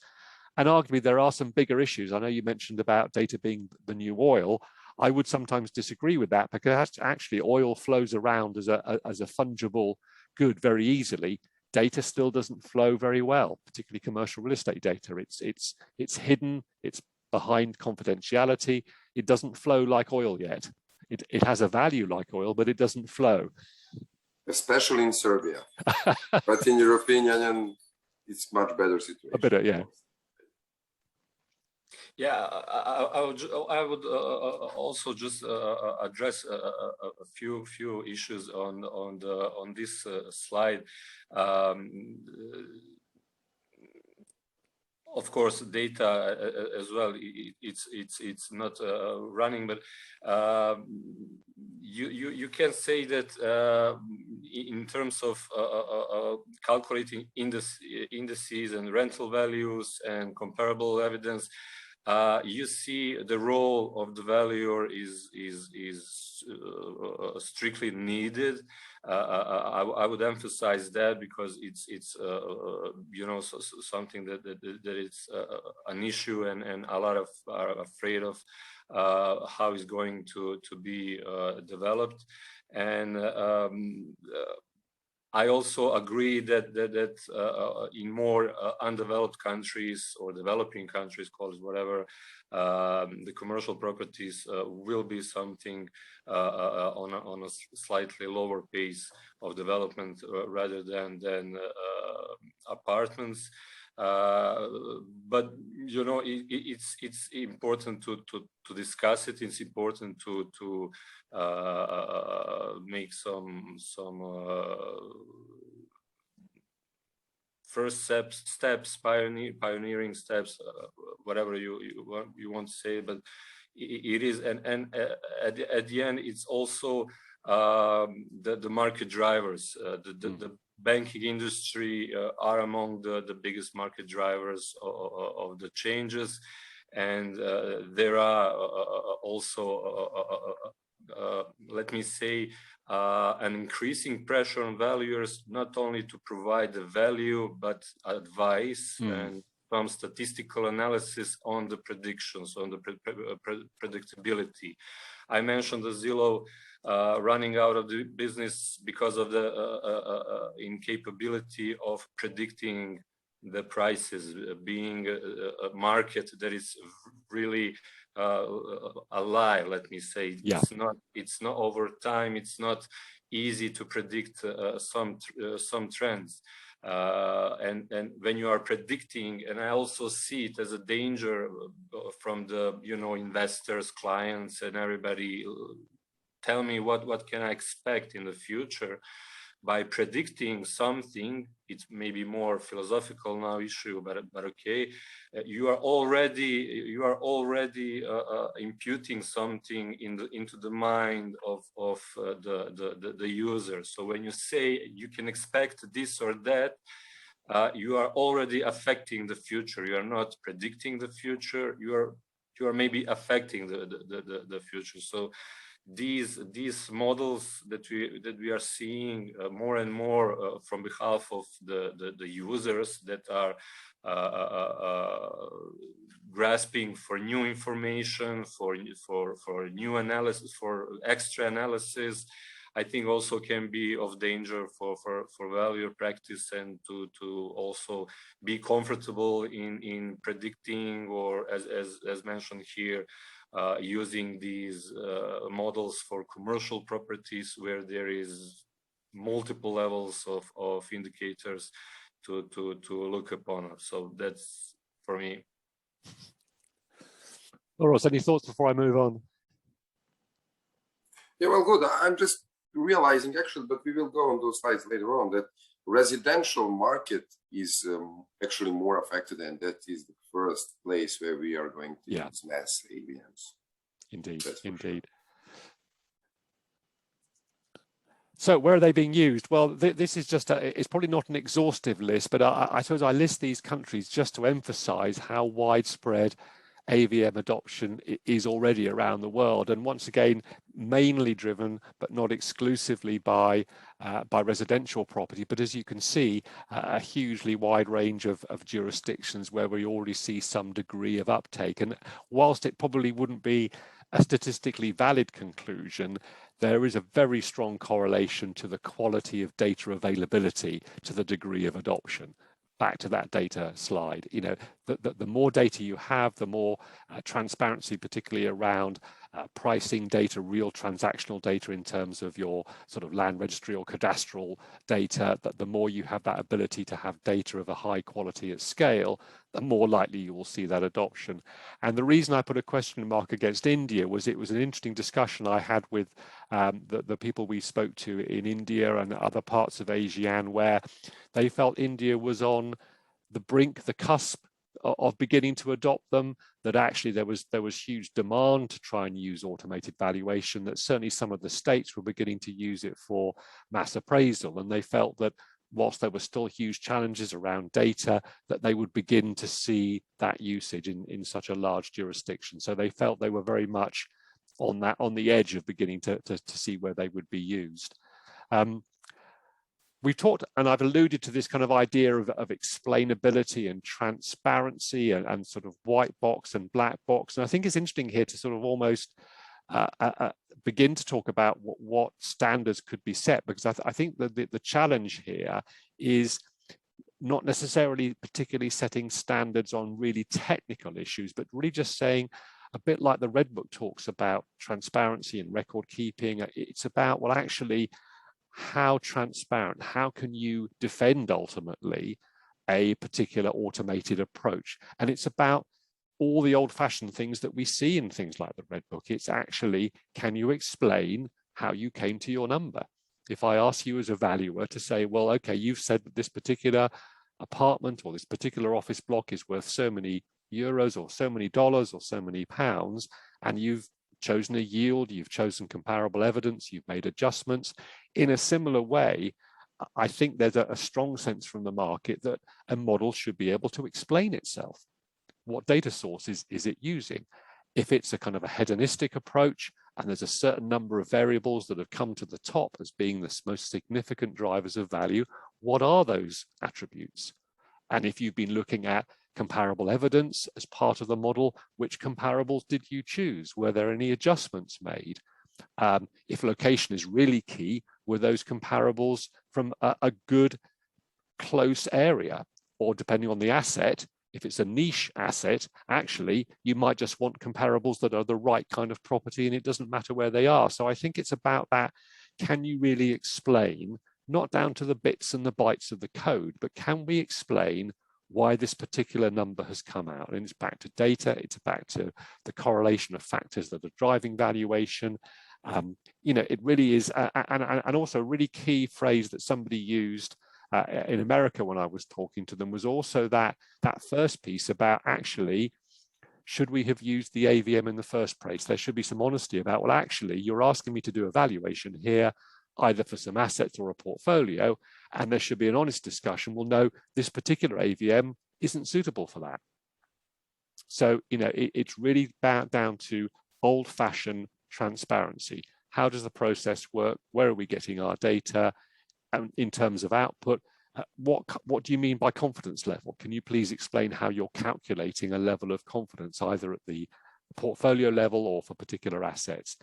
And arguably, there are some bigger issues. I know you mentioned about data being the new oil. I would sometimes disagree with that because actually oil flows around as a fungible good very easily. Data still doesn't flow very well, particularly commercial real estate data. It's hidden, it's behind confidentiality. It doesn't flow like oil yet. It has a value like oil, but it doesn't flow. Especially in Serbia. But in European Union, it's much better situation. A better, yeah. Yeah, I would also just address a few issues on this slide. Of course, data as well. It's not running, but you can say that in terms of calculating indices and rental values and comparable evidence, you see the role of the valuer is strictly needed. I would emphasize that because it's you know, something that is an issue, and a lot of are afraid of how it's going to be developed. And I also agree that in more undeveloped countries or developing countries, call it whatever, the commercial properties will be something on a slightly lower pace of development rather than apartments. But you know, it's important to discuss it. It's important to make some first steps, pioneering steps, whatever you want to say, but it is, and at the end, it's also the market drivers. The banking industry are among the biggest market drivers of the changes, and there are also let me say an increasing pressure on valuers, not only to provide the value but advice and some statistical analysis on the predictions, on the predictability. I mentioned the Zillow running out of the business because of the incapability of predicting the prices, being a market that is really alive, let me say. Yeah. It's not over time, it's not easy to predict some trends. And when you are predicting, and I also see it as a danger from the investors, clients, and everybody, tell me what can I expect in the future. By predicting something, it may be more philosophical now issue, but okay, you are already imputing something into the mind of the user. So when you say you can expect this or that, you are already affecting the future. You are not predicting the future. You are maybe affecting the future. So these models that we are seeing more and more from behalf of the users that are grasping for new information, for new analysis, for extra analysis, I think also can be of danger for value practice, and to also be comfortable in predicting, or as mentioned here, using these models for commercial properties where there is multiple levels of indicators to look upon. So that's for me. Ross, any thoughts before I move on? Yeah, well, good. I'm just realizing actually, but we will go on those slides later on, that residential market is actually more affected, and that is the first place where we are going to use mass AVMs. Indeed, indeed. So where are they being used? Well, this is just, it's probably not an exhaustive list, but I suppose I list these countries just to emphasize how widespread AVM adoption is already around the world, and once again, mainly driven but not exclusively by residential property. But as you can see, a hugely wide range of jurisdictions where we already see some degree of uptake. And whilst it probably wouldn't be a statistically valid conclusion, there is a very strong correlation to the quality of data availability to the degree of adoption. Back to that data slide, the more data you have, the more transparency, particularly around pricing data, real transactional data in terms of your sort of land registry or cadastral data, that the more you have that ability to have data of a high quality at scale, the more likely you will see that adoption. And the reason I put a question mark against India was it was an interesting discussion I had with the people we spoke to in India and other parts of ASEAN, where they felt India was on the brink, the cusp of beginning to adopt them, that actually there was huge demand to try and use automated valuation, that certainly some of the states were beginning to use it for mass appraisal, and they felt that whilst there were still huge challenges around data, that they would begin to see that usage in such a large jurisdiction. So they felt they were very much on the edge of beginning to see where they would be used. We've talked, and I've alluded to this kind of idea of explainability and transparency and sort of white box and black box. And I think it's interesting here to sort of almost begin to talk about what standards could be set, because I think that the challenge here is not necessarily particularly setting standards on really technical issues, but really just saying, a bit like the Red Book talks about transparency and record keeping, it's about, well, actually, how transparent, how can you defend ultimately a particular automated approach? And it's about all the old-fashioned things that we see in things like the Red Book. It's actually, can you explain how you came to your number? If I ask you as a valuer to say, well, okay, you've said that this particular apartment or this particular office block is worth so many euros or so many dollars or so many pounds, and you've chosen a yield, you've chosen comparable evidence, you've made adjustments. In a similar way, I think there's a strong sense from the market that a model should be able to explain itself. What data sources is it using? If it's a kind of a hedonistic approach and there's a certain number of variables that have come to the top as being the most significant drivers of value, what are those attributes? And if you've been looking at comparable evidence as part of the model, which comparables did you choose? Were there any adjustments made? If location is really key, were those comparables from a good close area? Or depending on the asset, if it's a niche asset, actually, you might just want comparables that are the right kind of property and it doesn't matter where they are. So I think it's about that. Can you really explain, not down to the bits and the bytes of the code, but can we explain why this particular number has come out? And it's back to data, it's back to the correlation of factors that are driving valuation. You know, it really is, and also a really key phrase that somebody used in America when I was talking to them was also that first piece about actually, should we have used the AVM in the first place? There should be some honesty about, well, actually, you're asking me to do a valuation here, either for some assets or a portfolio, and there should be an honest discussion. Well, no, this particular AVM isn't suitable for that. So, you know, it's really down to old-fashioned transparency. How does the process work? Where are we getting our data? And in terms of output, what do you mean by confidence level? Can you please explain how you're calculating a level of confidence, either at the portfolio level or for particular assets?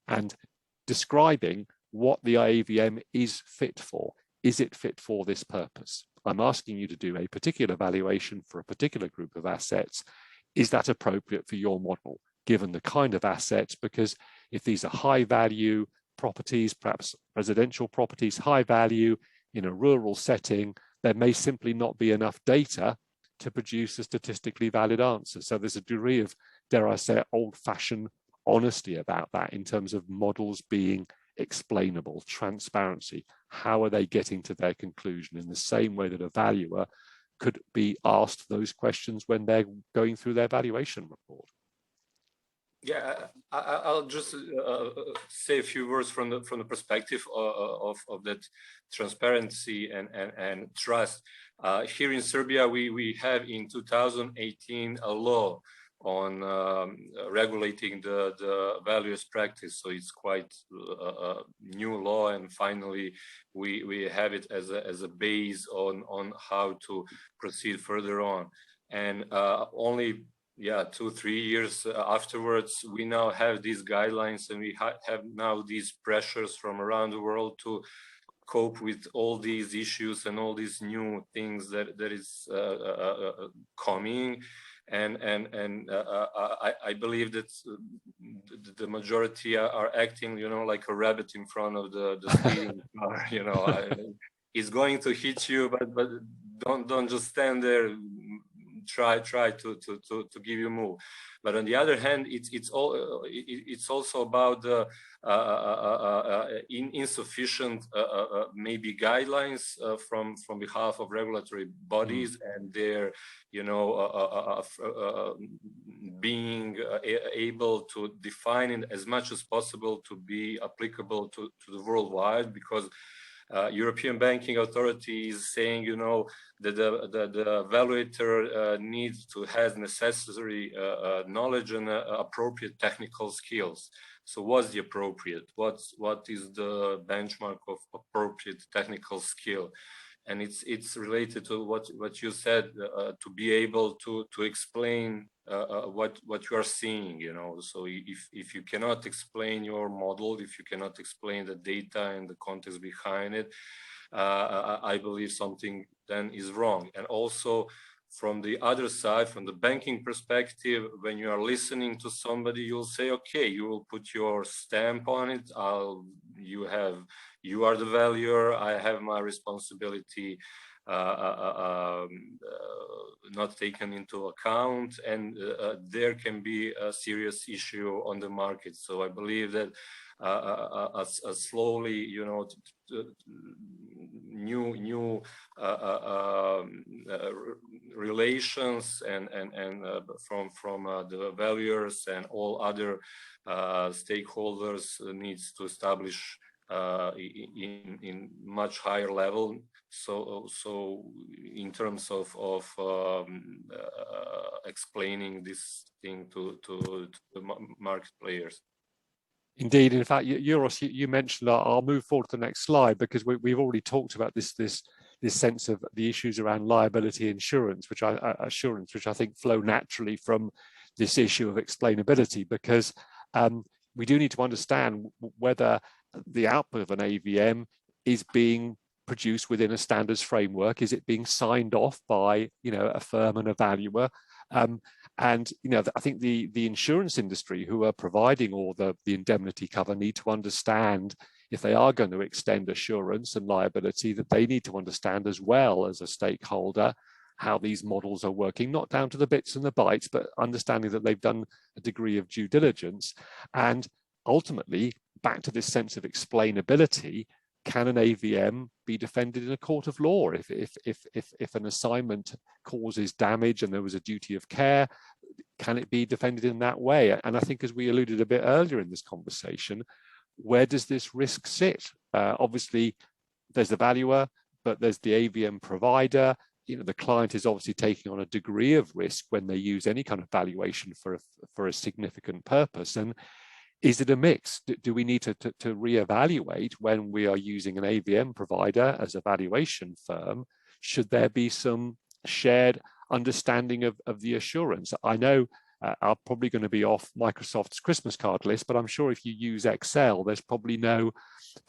And describing what the AVM is fit for. Is it fit for this purpose? I'm asking you to do a particular valuation for a particular group of assets. Is that appropriate for your model, given the kind of assets? Because if these are high value properties, perhaps residential properties, high value in a rural setting, there may simply not be enough data to produce a statistically valid answer. So there's a degree of, dare I say, old-fashioned honesty about that in terms of models being explainable, transparency. How are they getting to their conclusion in the same way that a valuer could be asked those questions when they're going through their valuation report? Yeah, I'll just say a few words from the perspective of that transparency and trust. Here in Serbia, we have in 2018 a law on regulating the values practice. So it's quite a new law, and finally we have it as a base on how to proceed further on. And only 2-3 years afterwards, we now have these guidelines, and we have now these pressures from around the world to cope with all these issues and all these new things that is coming. And I believe that the majority are acting, you know, like a rabbit in front of the speeding car. You know, he's going to hit you, but don't just stand there. Try to give you move. But on the other hand, it's also about the insufficient maybe guidelines from behalf of regulatory bodies and their, you know, being able to define it as much as possible to be applicable to the worldwide, because European Banking Authority is saying, you know, that the evaluator needs to have necessary knowledge and appropriate technical skills. So what's the appropriate? What is the benchmark of appropriate technical skill? And it's related to what you said, to be able to explain what you are seeing, you know. So if you cannot explain your model, if you cannot explain the data and the context behind it, I believe something then is wrong. And also from the other side, from the banking perspective, when you are listening to somebody, you'll say, okay, you will put your stamp on it. You are the valuer. I have my responsibility not taken into account, and there can be a serious issue on the market. So I believe that slowly, you know, new relations and from the valuers and all other stakeholders needs to establish in much higher level. So in terms of explaining this thing to the market players. Indeed. In fact, Euros, you mentioned, I'll move forward to the next slide, because we've already talked about this sense of the issues around liability insurance, which I think flow naturally from this issue of explainability, because we do need to understand whether the output of an AVM is being produced within a standards framework. Is it being signed off by, a firm and a valuer? And I think the insurance industry, who are providing all the indemnity cover, need to understand, if they are going to extend assurance and liability, that they need to understand as well as a stakeholder how these models are working, not down to the bits and the bytes, but understanding that they've done a degree of due diligence. And ultimately, back to this sense of explainability, can an AVM be defended in a court of law if an assignment causes damage and there was a duty of care? Can it be defended in that way? And I think, as we alluded a bit earlier in this conversation, where does this risk sit? Obviously, there's the valuer, but there's the AVM provider. The client is obviously taking on a degree of risk when they use any kind of valuation for a significant purpose. And is it a mix? Do we need to reevaluate when we are using an AVM provider as a valuation firm? Should there be some shared understanding of the assurance? I know are probably going to be off Microsoft's Christmas card list, but I'm sure if you use Excel, there's probably no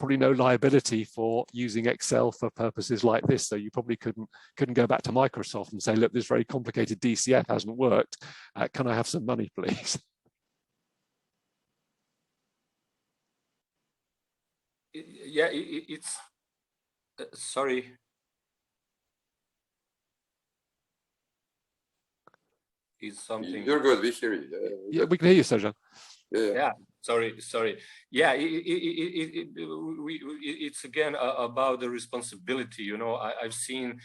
liability for using Excel for purposes like this. So you probably couldn't go back to Microsoft and say, look, this very complicated DCF hasn't worked. Can I have some money, please? Yeah, it's sorry. Is something. You're good. We hear you. Yeah, we can hear you, Sergeant. Yeah. Sorry. Yeah, it's again about the responsibility. I've seen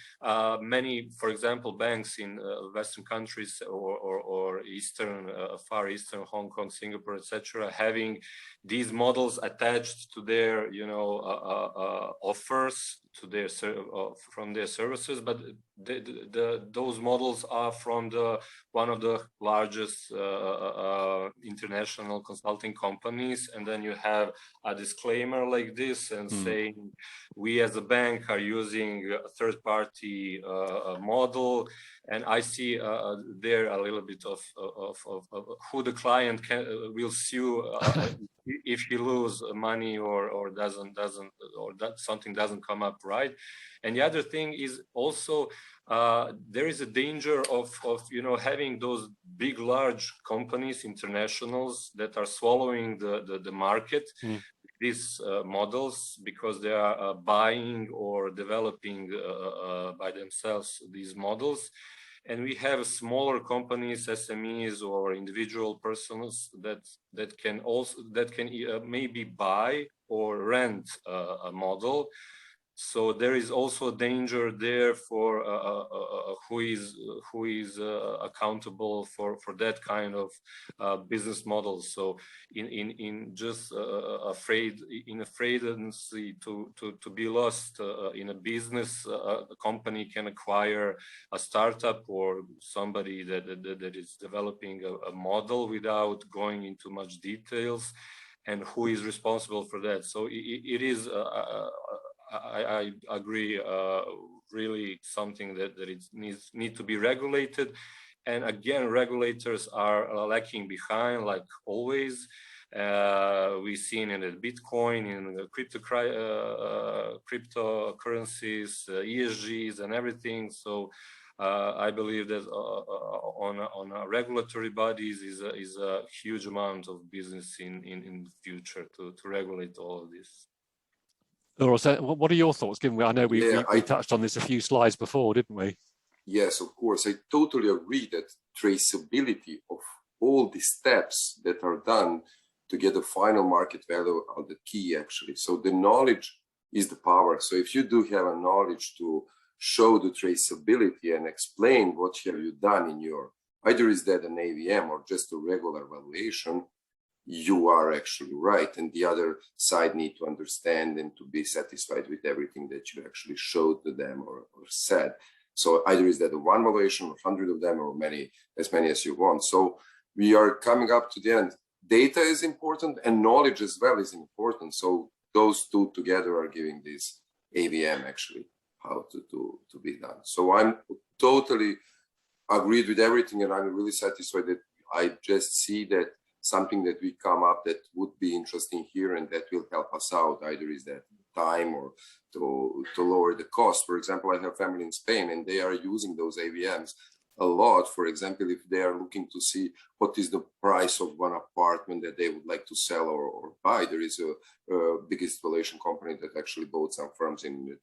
many, for example, banks in Western countries or Eastern, Far Eastern, Hong Kong, Singapore, etc., having these models attached to their, offers to their from their services, but those models are from one of the largest international consulting companies, and then you have a disclaimer like this and saying, we as a bank are using a third-party model. And I see there a little bit of who the client will sue if he lose money or doesn't or that something doesn't come up right. And the other thing is also there is a danger of having those big large companies, internationals, that are swallowing the market. These models, because they are buying or developing by themselves these models. And we have smaller companies, SMEs or individual persons that can maybe buy or rent a model. So there is also a danger there for who is accountable for that kind of business model. So in just afraidancy to be lost in a business, a company can acquire a startup or somebody that is developing a model without going into much details, and who is responsible for that. So it is. I agree, really something that it needs to be regulated. And again, regulators are lacking behind, like always. We've seen in the Bitcoin, in the cryptocurrencies, ESGs and everything. So I believe that on regulatory bodies is a huge amount of business in the future to regulate all of this. So what are your thoughts, given I know we touched on this a few slides before, didn't we? Yes, of course. I totally agree that traceability of all the steps that are done to get the final market value are the key, actually. So the knowledge is the power. So if you do have a knowledge to show the traceability and explain what have you done in your, either is that an AVM or just a regular valuation, you are actually right. And the other side need to understand and to be satisfied with everything that you actually showed to them or said. So either is that a one valuation or 100 of them or as many as you want. So we are coming up to the end. Data is important and knowledge as well is important. So those two together are giving this AVM actually how to be done. So I'm totally agreed with everything, and I'm really satisfied that I just see that something that we come up that would be interesting here and that will help us out. Either is that time or to lower the cost. For example, I have family in Spain and they are using those AVMs a lot. For example, if they are looking to see what is the price of one apartment that they would like to sell or buy, there is a biggest valuation company that actually bought some firms in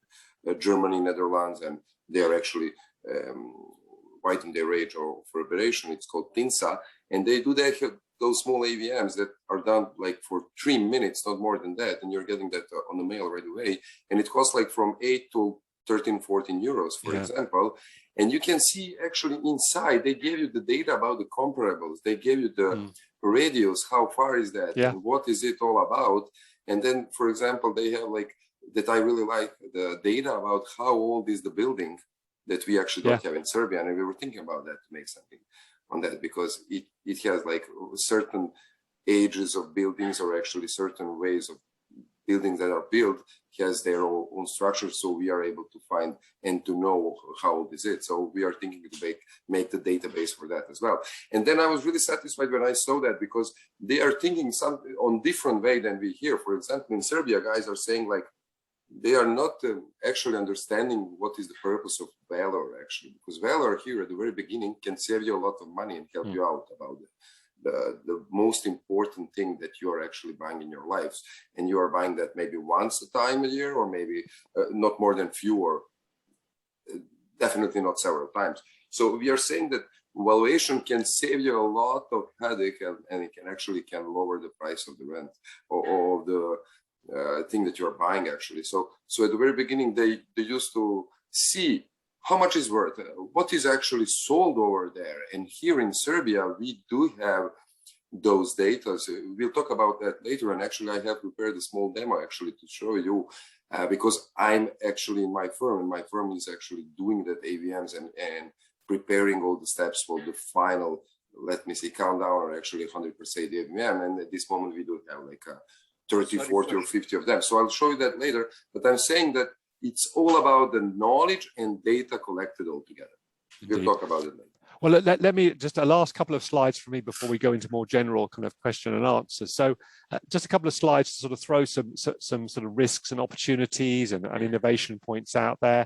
Germany, Netherlands, and they are actually widening their range of operation. It's called Tinsa, and they do that. Those small AVMs that are done like for 3 minutes, not more than that, and you're getting that on the mail right away, and it costs like from 8 to 13, 14 euros, for example. And you can see actually inside, they gave you the data about the comparables. They gave you the radius, how far is that, and what is it all about. And then, for example, they have like, that I really like, the data about how old is the building that we actually don't have in Serbia. And we were thinking about that to make something on that, because it has like certain ages of buildings, or actually certain ways of buildings that are built has their own structure. So we are able to find and to know how old is it. So we are thinking to make the database for that as well. And then I was really satisfied when I saw that, because they are thinking something on different way than we hear. For example, in Serbia, guys are saying like, they are not actually understanding what is the purpose of valor actually, because valor here at the very beginning can save you a lot of money and help you out about the most important thing that you are actually buying in your lives. And you are buying that maybe once a time a year, or maybe not more than few, or definitely not several times. So we are saying that valuation can save you a lot of headache, and it can lower the price of the rent or the thing that you are buying actually. So at the very beginning, they used to see how much is worth, what is actually sold over there. And here in Serbia, we do have those data. So we'll talk about that later. And actually, I have prepared a small demo actually to show you, because I'm actually in my firm, and my firm is actually doing that AVMs and preparing all the steps for the final, let me see, countdown, or actually 100% AVM. And at this moment, we do have like 30, 40, or 50 of them. So I'll show you that later. But I'm saying that it's all about the knowledge and data collected all together. We'll talk about it later. Well, let me just a last couple of slides for me before we go into more general kind of question and answers. So just a couple of slides to sort of throw some sort of risks and opportunities and innovation points out there.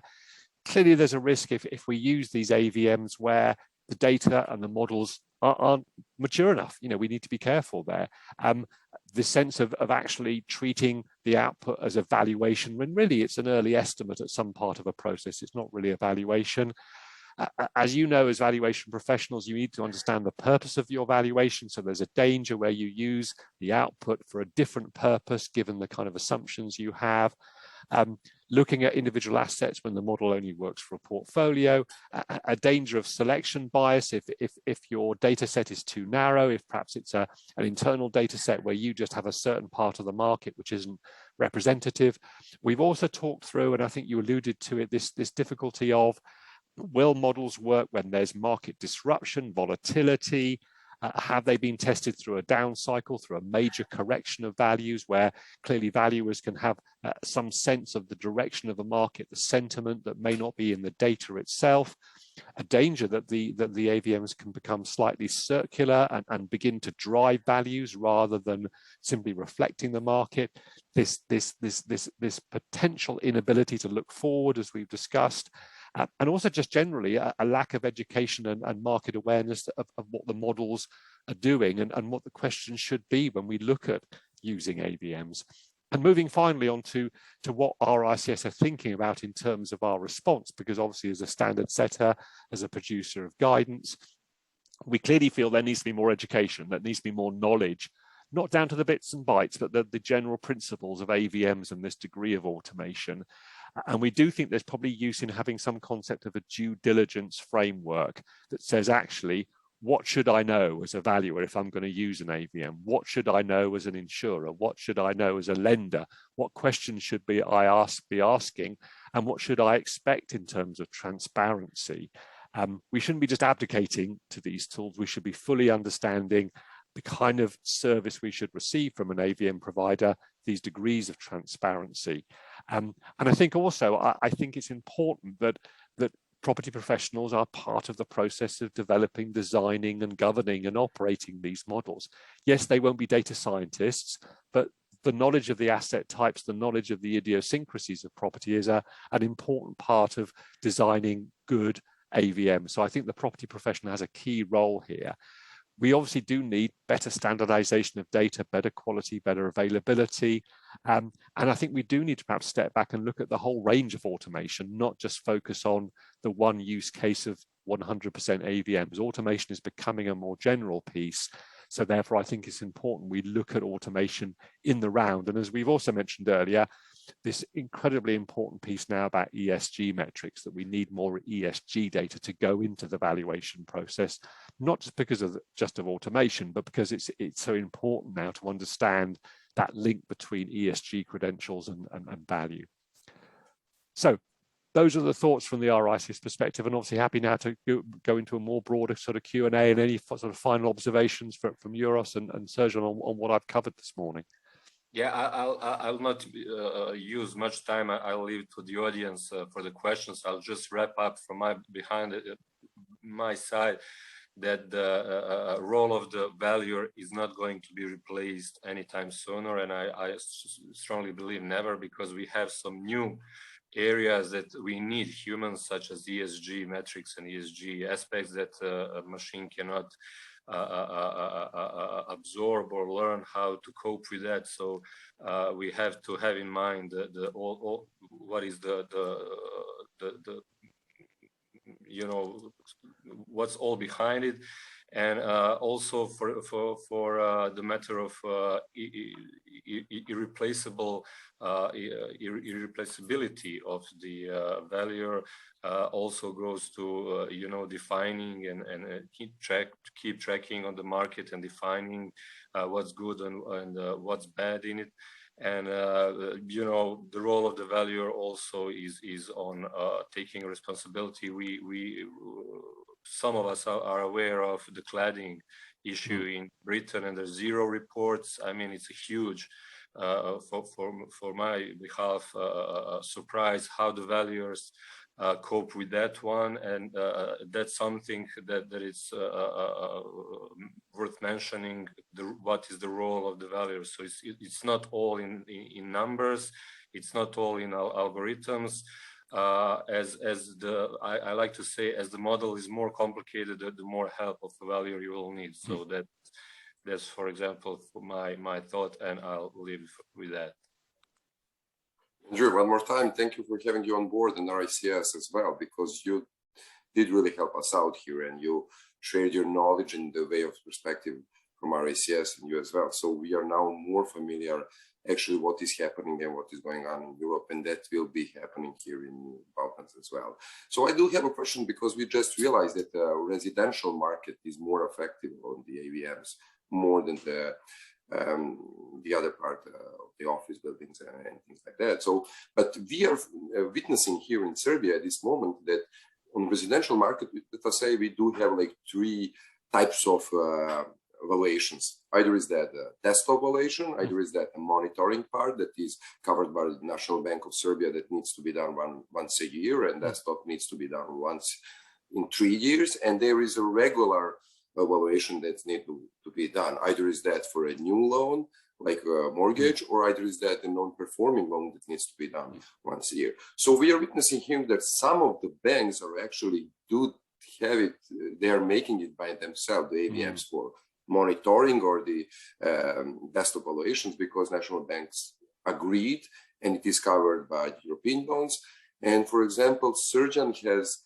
Clearly, there's a risk if we use these AVMs where the data and the models aren't mature enough. You know, we need to be careful there. The sense of actually treating the output as a valuation, when really it's an early estimate at some part of a process. It's not really a valuation. As you know, as valuation professionals, you need to understand the purpose of your valuation. So there's a danger where you use the output for a different purpose, given the kind of assumptions you have. Looking at individual assets when the model only works for a portfolio, a danger of selection bias if your data set is too narrow, if perhaps it's an internal data set where you just have a certain part of the market which isn't representative. We've also talked through, and I think you alluded to it, this difficulty of, will models work when there's market disruption, volatility? Have they been tested through a down cycle, through a major correction of values, where clearly valuers can have some sense of the direction of the market, the sentiment that may not be in the data itself? A danger that the AVMs can become slightly circular and begin to drive values rather than simply reflecting the market. This potential inability to look forward, as we've discussed. And also just generally a lack of education and market awareness of what the models are doing and what the questions should be when we look at using AVMs. And moving finally on to what our ICS are thinking about in terms of our response, because obviously as a standard setter, as a producer of guidance, we clearly feel there needs to be more education, there needs to be more knowledge not down to the bits and bytes, but the general principles of AVMs and this degree of automation. And we do think there's probably use in having some concept of a due diligence framework that says, actually, what should I know as a valuer if I'm going to use an AVM? What should I know as an insurer? What should I know as a lender? What questions should be asking? And what should I expect in terms of transparency? We shouldn't be just abdicating to these tools. We should be fully understanding the kind of service we should receive from an AVM provider, these degrees of transparency. And I think also, I think it's important that property professionals are part of the process of developing, designing and governing and operating these models. Yes, they won't be data scientists, but the knowledge of the asset types, the knowledge of the idiosyncrasies of property is an important part of designing good AVM. So I think the property professional has a key role here. We obviously do need better standardization of data, better quality, better availability. And I think we do need to perhaps step back and look at the whole range of automation, not just focus on the one use case of 100% AVMs. Automation is becoming a more general piece. So therefore, I think it's important we look at automation in the round. And as we've also mentioned earlier, this incredibly important piece now about ESG metrics, that we need more ESG data to go into the valuation process, not just because of automation, but because it's so important now to understand that link between ESG credentials and value. So those are the thoughts from the RICS perspective, and obviously happy now to go into a more broader sort of Q&A and any sort of final observations from Euros and Serjan on what I've covered this morning. Yeah, I'll not use much time. I'll leave it to the audience for the questions. I'll just wrap up from my side that the role of the valuer is not going to be replaced anytime sooner, and I strongly believe never, because we have some new areas that we need humans, such as ESG metrics and ESG aspects that a machine cannot absorb or learn how to cope with that. So we have to have in mind what is the you know, what's all behind it, and also for the matter of irreplaceability of the valuer also goes to you know, defining and keep tracking on the market and defining what's good and what's bad in it. And you know, the role of the valuer also is on taking responsibility. Some of us are aware of the cladding issue in Britain, and there's 0 reports. I mean, it's a huge, for my behalf, surprise how the valuers cope with that one, and that's something that is worth mentioning. What is the role of the valuer? So it's not all in numbers, it's not all in algorithms. I like to say, as the model is more complicated, the more help of the valuer you will need. So that's, for example, my thought, and I'll leave with that. Andrew, one more time, thank you for having you on board in RICS as well, because you did really help us out here, and you shared your knowledge and the way of perspective from RICS and you as well. So we are now more familiar actually what is happening and what is going on in Europe, and that will be happening here in Balkans as well. So I do have a question, because we just realized that the residential market is more effective on the AVMs more than the other part of the office buildings and things like that. So, but we are witnessing here in Serbia at this moment that on residential market, let us say we do have like 3 types of evaluations. Either is that a desktop evaluation, either is that a monitoring part that is covered by the National Bank of Serbia that needs to be done once a year, and desktop needs to be done once in 3 years, and there is a regular evaluation that needs to be done. Either is that for a new loan, like a mortgage, or either is that a non-performing loan that needs to be done once a year. So we are witnessing here that some of the banks are actually do have it, they are making it by themselves, the AVMs for monitoring or the desktop evaluations, because national banks agreed, and it is covered by European bonds. And for example, Serjan has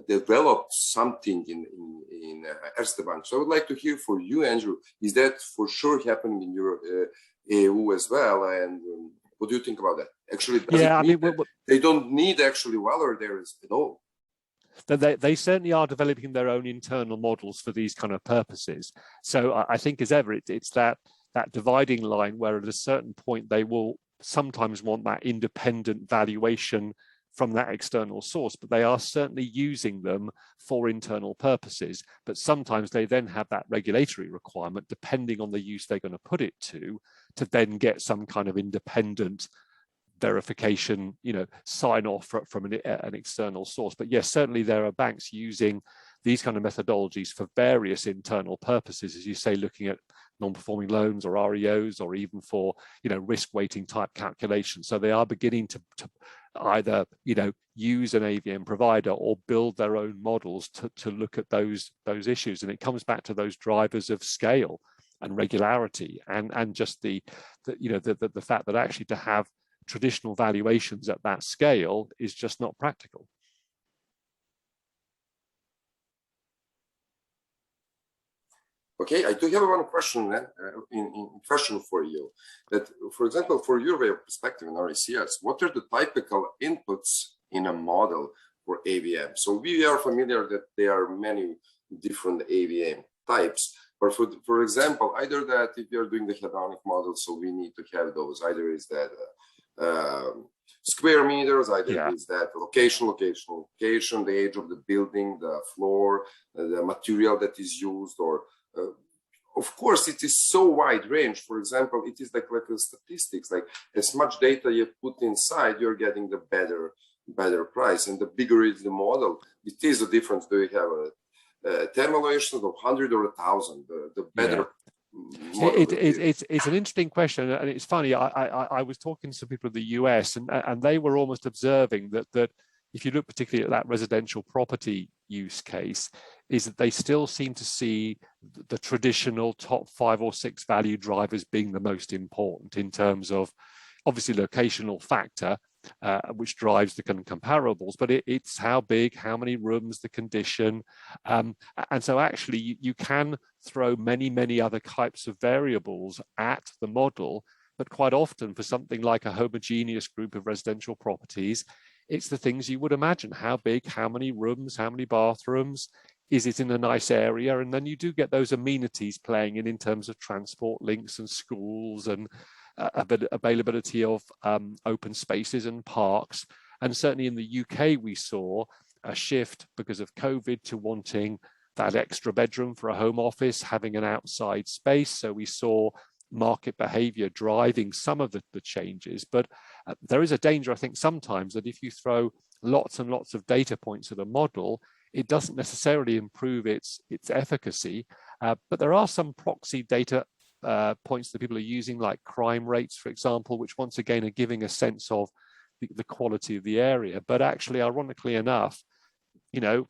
developed something in Erste Bank. So I would like to hear for you, Andrew, is that for sure happening in your EU as well? And what do you think about that? Actually, yeah, I mean, they don't need actually Valor there at all. They certainly are developing their own internal models for these kind of purposes. So I think as ever, it's that dividing line where at a certain point they will sometimes want that independent valuation from that external source, but they are certainly using them for internal purposes. But sometimes they then have that regulatory requirement, depending on the use they're going to put it to then get some kind of independent verification, sign off from an external source. But yes, certainly there are banks using these kind of methodologies for various internal purposes, as you say, looking at non-performing loans or REOs, or even for risk weighting type calculations. So they are beginning to either use an AVM provider or build their own models to look at those issues. And it comes back to those drivers of scale and regularity, and just the fact that actually to have traditional valuations at that scale is just not practical. Okay, I do have one question question for you. That, for example, for your way of perspective in RACS, what are the typical inputs in a model for AVM? So we are familiar that there are many different AVM types. But for example, either that if you're doing the hedonic model, so we need to have those. Either is that square meters, either is that location, the age of the building, the floor, the material that is used, or of course, it is so wide range. For example, it is like a statistics, like as much data you put inside, you're getting the better price. And the bigger is the model, it is a difference. Do you have 10 valuations of 100 or 1,000? The better. It's an interesting question, and it's funny. I was talking to some people in the US, and they were almost observing that if you look particularly at that residential property use case, is that they still seem to see the traditional top 5 or 6 value drivers being the most important in terms of obviously locational factor, which drives the kind of comparables, but it's how big, how many rooms, the condition. And so actually you can throw many other types of variables at the model, but quite often for something like a homogeneous group of residential properties, it's the things you would imagine. How big, how many rooms, how many bathrooms, is it in a nice area? And then you do get those amenities playing in terms of transport links and schools and availability of open spaces and parks. And certainly in the UK, we saw a shift because of COVID to wanting that extra bedroom for a home office, having an outside space. So we saw market behavior driving some of the changes. But there is a danger, I think, sometimes that if you throw lots and lots of data points at a model, it doesn't necessarily improve its efficacy. But there are some proxy data points that people are using, like crime rates, for example, which once again are giving a sense of the quality of the area. But actually, ironically enough, the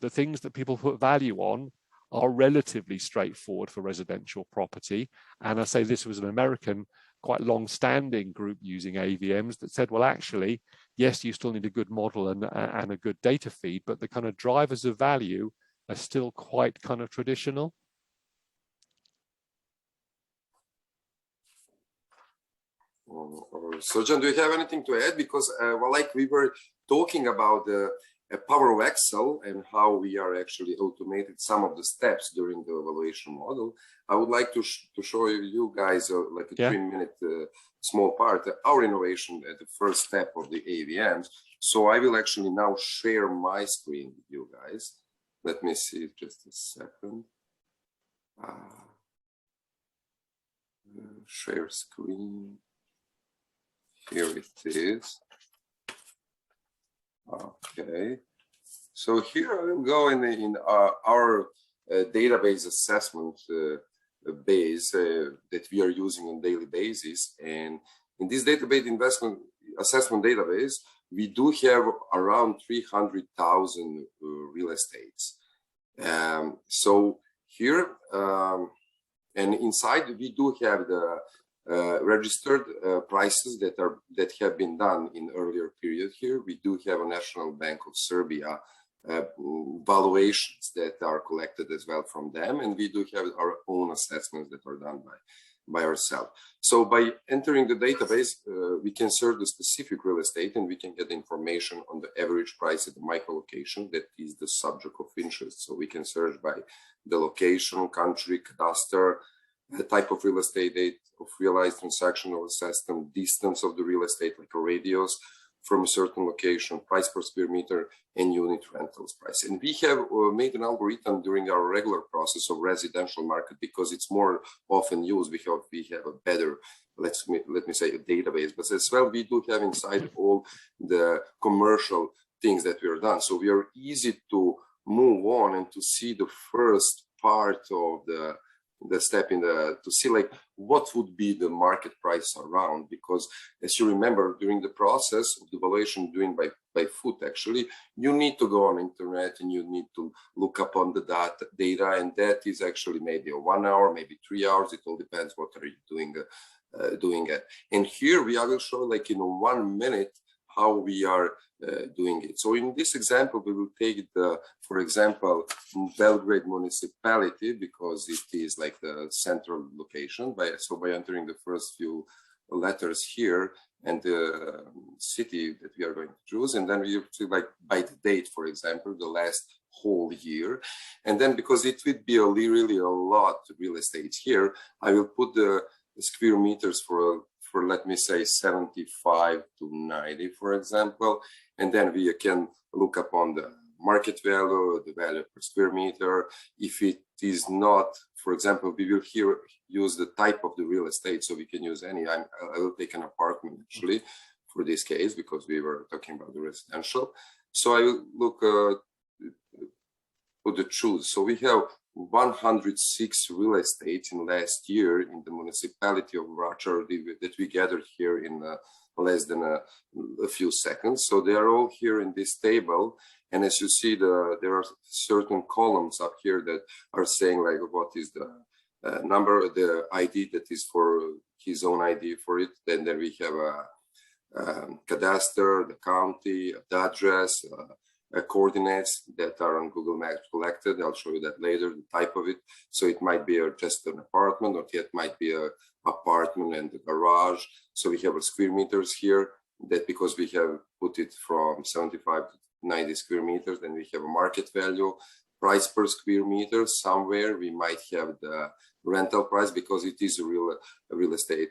things that people put value on are relatively straightforward for residential property. And I say this was an American, quite long-standing group using AVMs that said, well, actually, yes, you still need a good model and a good data feed, but the kind of drivers of value are still quite kind of traditional. So, John, do you have anything to add? Because, well, like we were talking about the power of Excel and how we are actually automated some of the steps during the evaluation model, I would like to show you guys like a 3-minute small part, our innovation at the first step of the AVMs. So I will actually now share my screen with you guys. Let me see just a second. Share screen. Here it is. Okay. So here I will go in our database assessment base that we are using on a daily basis. And in this database assessment database, we do have around 300,000 real estates. So here, and inside we do have the registered prices that have been done in earlier period. Here we do have a National Bank of Serbia valuations that are collected as well from them, and we do have our own assessments that are done by ourselves. So by entering the database, we can search the specific real estate and we can get information on the average price at the micro location that is the subject of interest. So we can search by the location, country, cadastre, the type of real estate, date of realized transaction or assessment, distance of the real estate, like a radius from a certain location, price per square meter, and unit rentals price. And we have made an algorithm during our regular process of residential market because it's more often used. We have a better, let me say, a database, but as well we do have inside all the commercial things that we are done. So we are easy to move on and to see the first part of the step in to see like what would be the market price around, because as you remember during the process of the valuation doing by foot, actually you need to go on internet and you need to look up on the data, and that is actually maybe 1 hour, maybe 3 hours. It all depends what are you doing it. And here I will show like in 1 minute how we are doing it. So in this example, we will take for example, Belgrade municipality, because it is like the central location. So by entering the first few letters here and the city that we are going to choose, and then we have to like by the date, for example, the last whole year. And then because it would be really a lot of real estate here, I will put the square meters for let me say 75 to 90, for example, and then we can look upon the market value, the value per square meter. If it is not, for example, we will here use the type of the real estate, so we can use any. I will take an apartment actually for this case because we were talking about the residential. So I will look for the choose. So we have 106 real estate in last year in the municipality of Vračar that we gathered here in less than a few seconds. So they are all here in this table. And as you see, there are certain columns up here that are saying like what is the number, the ID that is for his own ID for it. Then we have a cadastre, the county, the address, coordinates that are on Google Maps collected. I'll show you that later, the type of it. So it might be just an apartment, or it might be an apartment and a garage. So we have a square meters here, that because we have put it from 75 to 90 square meters, then we have a market value, price per square meter. Somewhere we might have the rental price because it is a real estate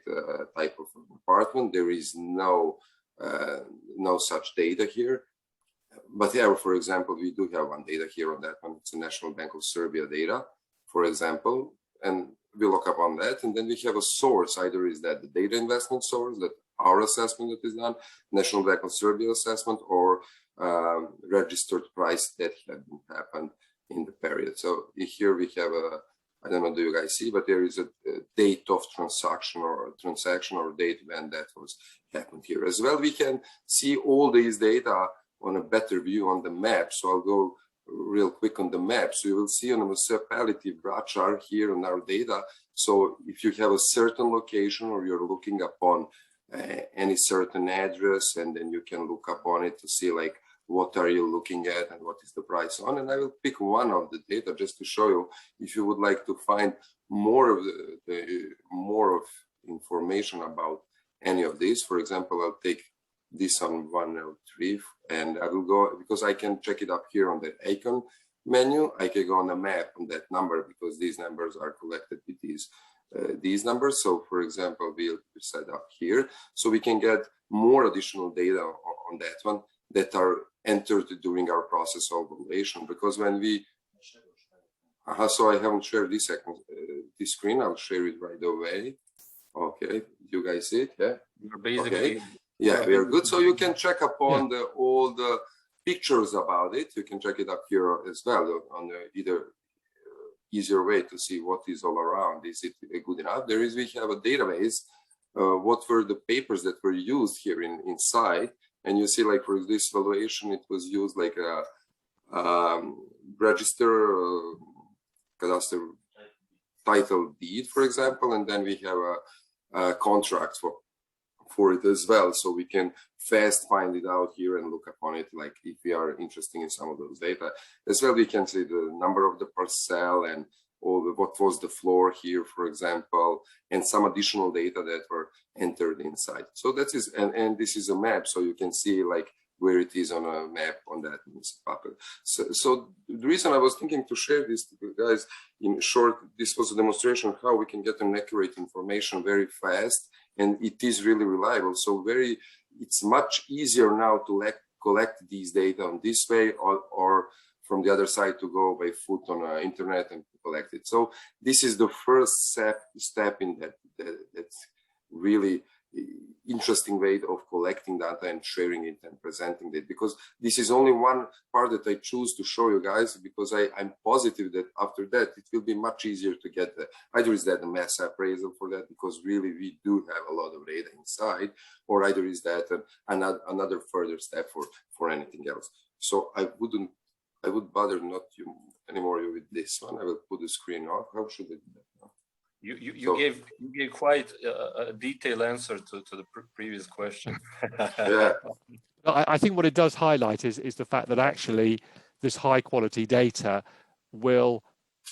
type of apartment. There is no such data here. But yeah, for example, we do have one data here on that one. It's the National Bank of Serbia data, for example, and we look up on that. And then we have a source, either is that the data investment source, that our assessment that is done, National Bank of Serbia assessment, or registered price that had happened in the period. So here we have I don't know, do you guys see, but there is a date of transaction or date when that was happened here. As well, we can see all these data on a better view on the map. So I'll go real quick on the map. So you will see on the municipality Vračar here on our data. So if you have a certain location or you're looking upon any certain address, and then you can look upon it to see like what are you looking at and what is the price on. And I will pick one of the data just to show you if you would like to find more of more of information about any of these. For example, I'll take this on 103, and I will go, because I can check it up here on the icon menu. I can go on the map on that number because these numbers are collected with these numbers. So for example, we'll set up here so we can get more additional data on that one that are entered during our process of valuation. Because when we so I haven't shared this screen. I'll share it right away. Okay, you guys see it? Yeah, basically okay. Yeah, we are good. So you can check upon all the pictures about it. You can check it up here as well on either easier way to see what is all around. Is it good enough? We have a database. What were the papers that were used here inside? And you see, like for this valuation, it was used like a register, cadastre title deed, for example, and then we have a contract for it as well. So we can fast find it out here and look upon it, like if we are interested in some of those data. As well, we can see the number of the parcel and what was the floor here, for example, and some additional data that were entered inside. So that is, and this is a map, so you can see like where it is on a map on that municipality. So the reason I was thinking to share this to you guys, in short, this was a demonstration of how we can get an accurate information very fast, and it is really reliable. So it's much easier now to collect these data on this way, or from the other side to go by foot on the internet and collect it. So this is the first step in that's really interesting way of collecting data and sharing it and presenting it, because this is only one part that I choose to show you guys, because I'm positive that after that it will be much easier to get either is that a mass appraisal for that, because really we do have a lot of data inside, or either is that another further step for anything else. So I would bother not you anymore with this one. I will put the screen off. How should I do that now? You gave quite a detailed answer to the previous question. Yeah. I think what it does highlight is the fact that actually this high quality data will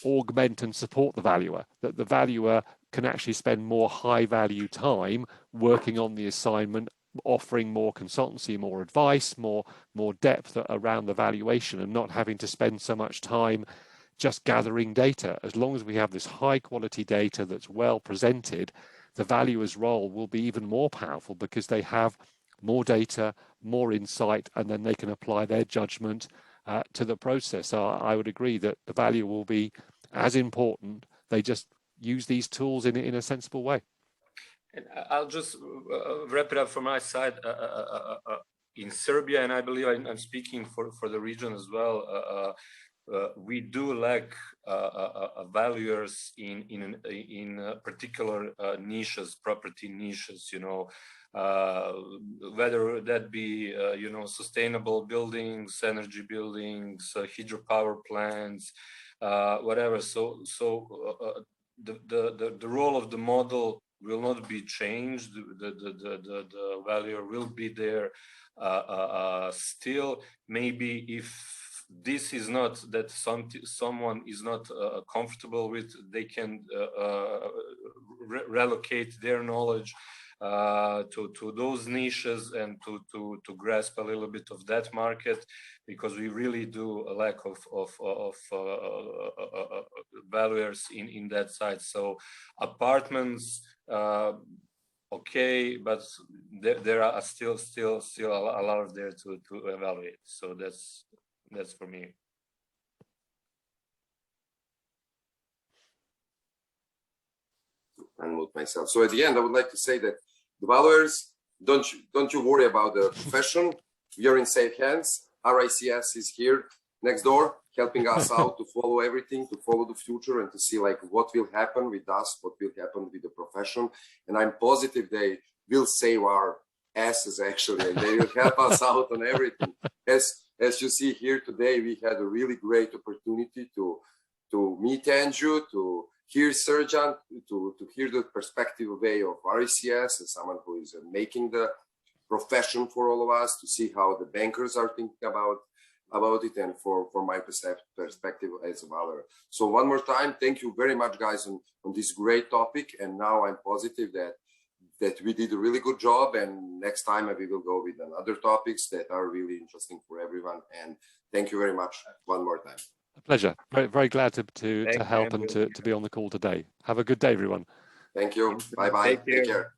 augment and support the valuer, that the valuer can actually spend more high value time working on the assignment, offering more consultancy, more advice, more depth around the valuation, and not having to spend so much time just gathering data. As long as we have this high quality data that's well presented, the valuer's role will be even more powerful, because they have more data, more insight, and then they can apply their judgment to the process. So I would agree that the valuer will be as important. They just use these tools in a sensible way. And I'll just wrap it up from my side. In Serbia, and I believe I'm speaking for the region as well, we do lack valuers in particular niches, property niches, you know, whether that be you know, sustainable buildings, energy buildings, hydropower plants, whatever. So the role of the model will not be changed. The valuer will be there still. Maybe if this is not that someone is not comfortable with, they can relocate their knowledge to those niches and to grasp a little bit of that market, because we really do a lack of valuers in that side. So apartments, okay, but there are still a lot of there to evaluate. So that's for me. Unmute myself. So at the end, I would like to say that the valuers, don't you worry about the profession. We are in safe hands. RICS is here next door, helping us out to follow everything, to follow the future, and to see like what will happen with us, what will happen with the profession. And I'm positive they will save our asses actually, and they will help us out on everything. As you see here today, we had a really great opportunity to meet Andrew, to hear Serjan, to hear the perspective way of RICS as someone who is making the profession for all of us, to see how the bankers are thinking about it, and for my perspective as a valuer. So one more time, thank you very much, guys, on this great topic. And now I'm positive that we did a really good job, and next time we will go with other topics that are really interesting for everyone. And thank you very much one more time. A pleasure. Very, very glad to help and to be on the call today. Have a good day, everyone. Thank you. Bye-bye. Take care.